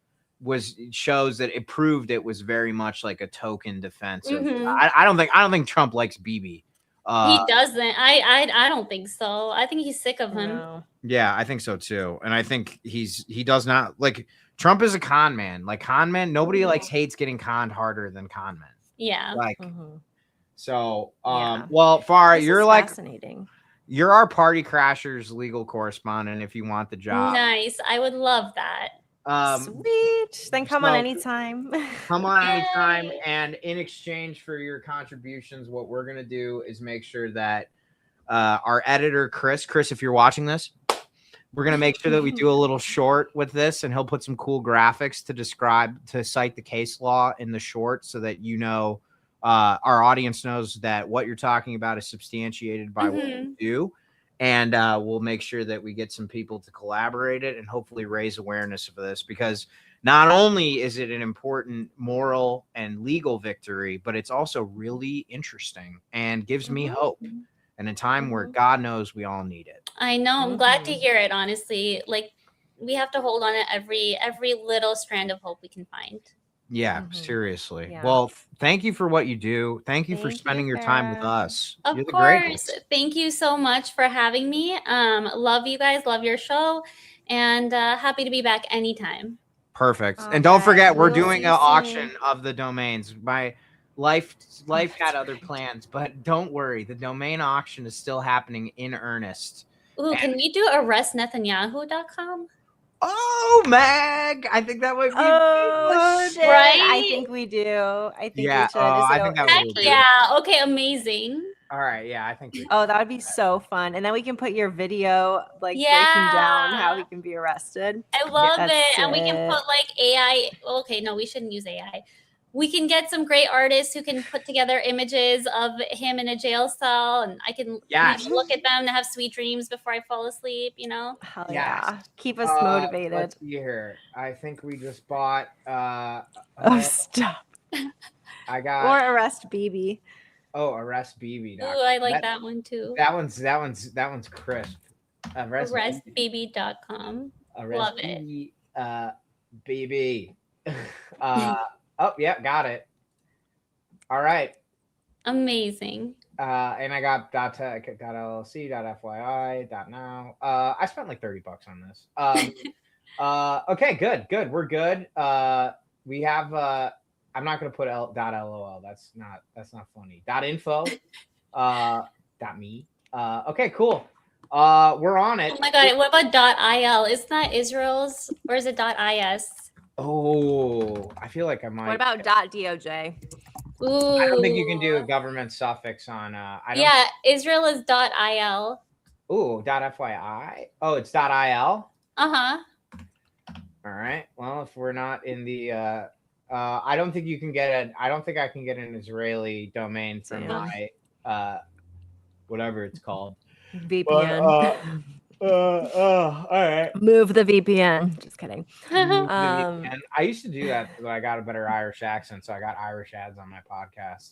[SPEAKER 1] shows that it proved it was very much like a token defensive. I don't think Trump likes Bibi.
[SPEAKER 3] He doesn't. I don't think so. I think he's sick of him.
[SPEAKER 2] No.
[SPEAKER 1] Yeah, I think so too. And I think he does not like, Trump is a con man. Like con men, nobody hates getting conned harder than con men.
[SPEAKER 3] Yeah.
[SPEAKER 1] Like so
[SPEAKER 2] Yeah.
[SPEAKER 1] well, Farah,
[SPEAKER 2] This
[SPEAKER 1] you're
[SPEAKER 2] is
[SPEAKER 1] like
[SPEAKER 2] fascinating.
[SPEAKER 1] You're our Party Crashers legal correspondent if you want the job.
[SPEAKER 3] Nice. I would love that.
[SPEAKER 2] Sweet. Then come on anytime.
[SPEAKER 1] Come on anytime. And in exchange for your contributions, what we're going to do is make sure that our editor, Chris, if you're watching this, we're going to make sure that we do a little short with this, and he'll put some cool graphics to cite the case law in the short, so that, you know, our audience knows that what you're talking about is substantiated by what we do. And we'll make sure that we get some people to collaborate it and hopefully raise awareness of this, because not only is it an important moral and legal victory, but it's also really interesting and gives me hope in a time where God knows we all need it.
[SPEAKER 3] I know. I'm glad to hear it, honestly. Like, we have to hold on to every little strand of hope we can find.
[SPEAKER 1] Yeah, seriously. Yeah. Well, thank you for what you do. Thank you for spending your time with us.
[SPEAKER 3] Of course. Thank you so much for having me. Love you guys. Love your show. And happy to be back anytime.
[SPEAKER 1] Perfect. And don't forget, we're doing an auction of the domains. My life had other plans, but don't worry. The domain auction is still happening in earnest.
[SPEAKER 3] Ooh, can we do arrestnetanyahu.com?
[SPEAKER 1] Oh, Mag! I think that would be
[SPEAKER 2] right. I think we do. I think we should.
[SPEAKER 1] I think that would be
[SPEAKER 3] Okay, amazing.
[SPEAKER 1] All right, yeah, I think.
[SPEAKER 2] That would be so fun, and then we can put your video breaking down how he can be arrested.
[SPEAKER 3] I love it, and we can put like AI. Okay, no, we shouldn't use AI. We can get some great artists who can put together images of him in a jail cell, and I can look at them to have sweet dreams before I fall asleep, you know?
[SPEAKER 2] Hell yeah. Keep us motivated.
[SPEAKER 1] Let's see here. I think we just bought
[SPEAKER 2] stop.
[SPEAKER 1] I got
[SPEAKER 2] or arrest BB.
[SPEAKER 1] Oh, arrest BB.
[SPEAKER 3] Ooh, I like that one too.
[SPEAKER 1] That one's crisp.
[SPEAKER 3] Arrestbb.com. Love it.
[SPEAKER 1] BB. Oh, yeah, got it. All right.
[SPEAKER 3] Amazing.
[SPEAKER 1] And I got .llc, .fyi, .now. I spent like $30 on this. Okay, good. We're good. We have I'm not gonna put .lol. That's not funny. .info. .me. Okay, cool. We're on it.
[SPEAKER 3] Oh my god, what about .il? Isn't that Israel's, or is it .is?
[SPEAKER 1] Oh, I feel like I might.
[SPEAKER 2] What about .doj?
[SPEAKER 3] Ooh.
[SPEAKER 1] I don't think you can do a government suffix on. I don't.
[SPEAKER 3] Yeah, Israel is .il.
[SPEAKER 1] Ooh, .fyi. Oh, it's .il.
[SPEAKER 3] Uh-huh.
[SPEAKER 1] All right. Well, if we're not in the, I don't think you can get it. I don't think I can get an Israeli domain for my, whatever it's called.
[SPEAKER 2] VPN.
[SPEAKER 1] All right.
[SPEAKER 2] Move the VPN. Just kidding.
[SPEAKER 1] And I used to do that, but I got a better Irish accent, so I got Irish ads on my podcast.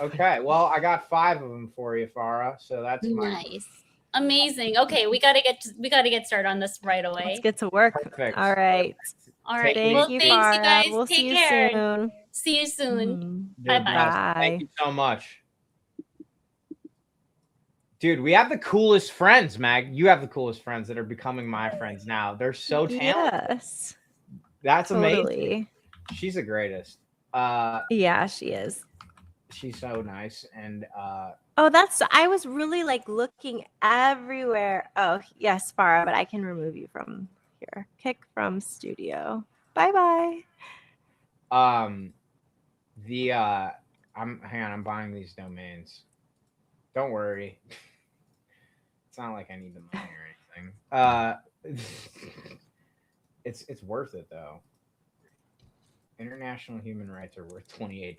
[SPEAKER 1] Okay. Well, I got 5 of them for you, Farah. So that's
[SPEAKER 3] nice. Amazing. Okay, we gotta get started on this right away.
[SPEAKER 2] Let's get to work.
[SPEAKER 1] Perfect.
[SPEAKER 2] All right.
[SPEAKER 3] All right.
[SPEAKER 2] Thank you,
[SPEAKER 3] thanks,
[SPEAKER 2] Farah.
[SPEAKER 3] you guys.
[SPEAKER 2] We'll
[SPEAKER 3] Take
[SPEAKER 2] see you
[SPEAKER 3] care.
[SPEAKER 2] soon.
[SPEAKER 3] See you soon.
[SPEAKER 1] You're
[SPEAKER 3] Bye-bye.
[SPEAKER 1] blessed. Thank you so much. Dude, we have the coolest friends, Mag. You have the coolest friends that are becoming my friends now. They're so talented.
[SPEAKER 2] Yes.
[SPEAKER 1] That's amazing.
[SPEAKER 2] Totally.
[SPEAKER 1] She's the greatest.
[SPEAKER 2] Yeah, she is.
[SPEAKER 1] She's so nice. And
[SPEAKER 2] Oh, I was really like looking everywhere. Oh, yes, Farah, but I can remove you from here. Kick from studio. Bye-bye.
[SPEAKER 1] I'm buying these domains. Don't worry. It's not like I need the money or anything. It's worth it though. International human rights are worth $28.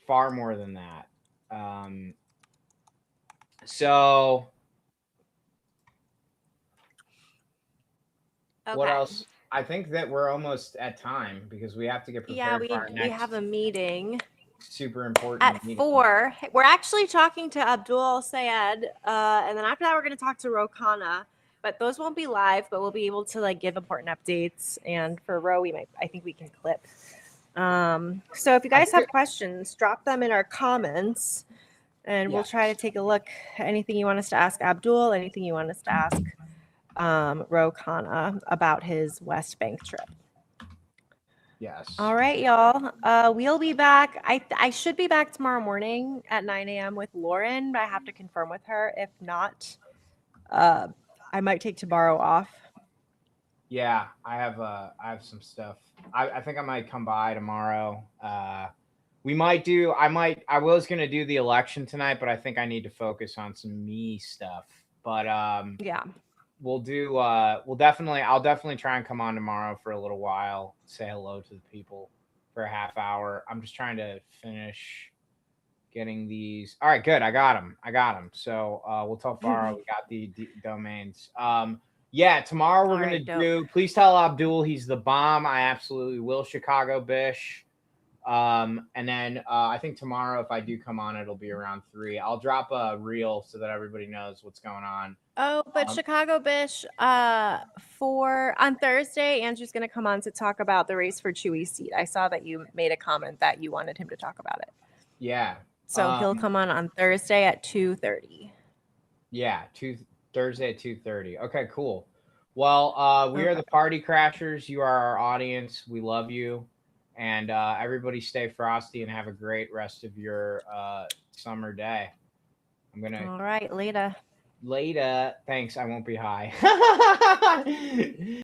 [SPEAKER 1] Far more than that. So what else? I think that we're almost at time because we have to get prepared for our next.
[SPEAKER 2] We have a meeting
[SPEAKER 1] super important
[SPEAKER 2] at
[SPEAKER 1] meeting.
[SPEAKER 2] 4. We're actually talking to Abdul Sayed, and then after that we're going to talk to Rokana. But those won't be live, but we'll be able to like give important updates. And for Ro, I think we can clip. So if you guys have questions, drop them in our comments, and we'll try to take a look. Anything you want us to ask Abdul, anything you want us to ask Rokana about his West Bank trip.
[SPEAKER 1] Yes.
[SPEAKER 2] All right, y'all. We'll be back. I should be back tomorrow morning at 9 a.m. with Lauren, but I have to confirm with her. If not, I might take tomorrow off.
[SPEAKER 1] Yeah, I have some stuff. I think I might come by tomorrow. I was gonna do the election tonight, but I think I need to focus on some me stuff. But
[SPEAKER 2] yeah.
[SPEAKER 1] I'll definitely try and come on tomorrow for a little while, say hello to the people for a half hour. I'm just trying to finish getting these. All right, good. I got them. So we'll tell Farah we got the domains. Yeah, tomorrow we're going to do, please tell Abdul he's the bomb. I absolutely will. Chicago Bish. And then I think tomorrow, if I do come on, it'll be around 3. I'll drop a reel so that everybody knows what's going on.
[SPEAKER 2] Oh, but Chicago Bish, on Thursday, Andrew's going to come on to talk about the race for Chewy's seat. I saw that you made a comment that you wanted him to talk about it.
[SPEAKER 1] Yeah.
[SPEAKER 2] So he'll come on Thursday at 2:30.
[SPEAKER 1] Yeah, Thursday at 2:30. Okay, cool. Well, we are the Party Crashers. You are our audience. We love you. And everybody stay frosty and have a great rest of your summer day. All
[SPEAKER 2] right, later.
[SPEAKER 1] Thanks. I won't be high.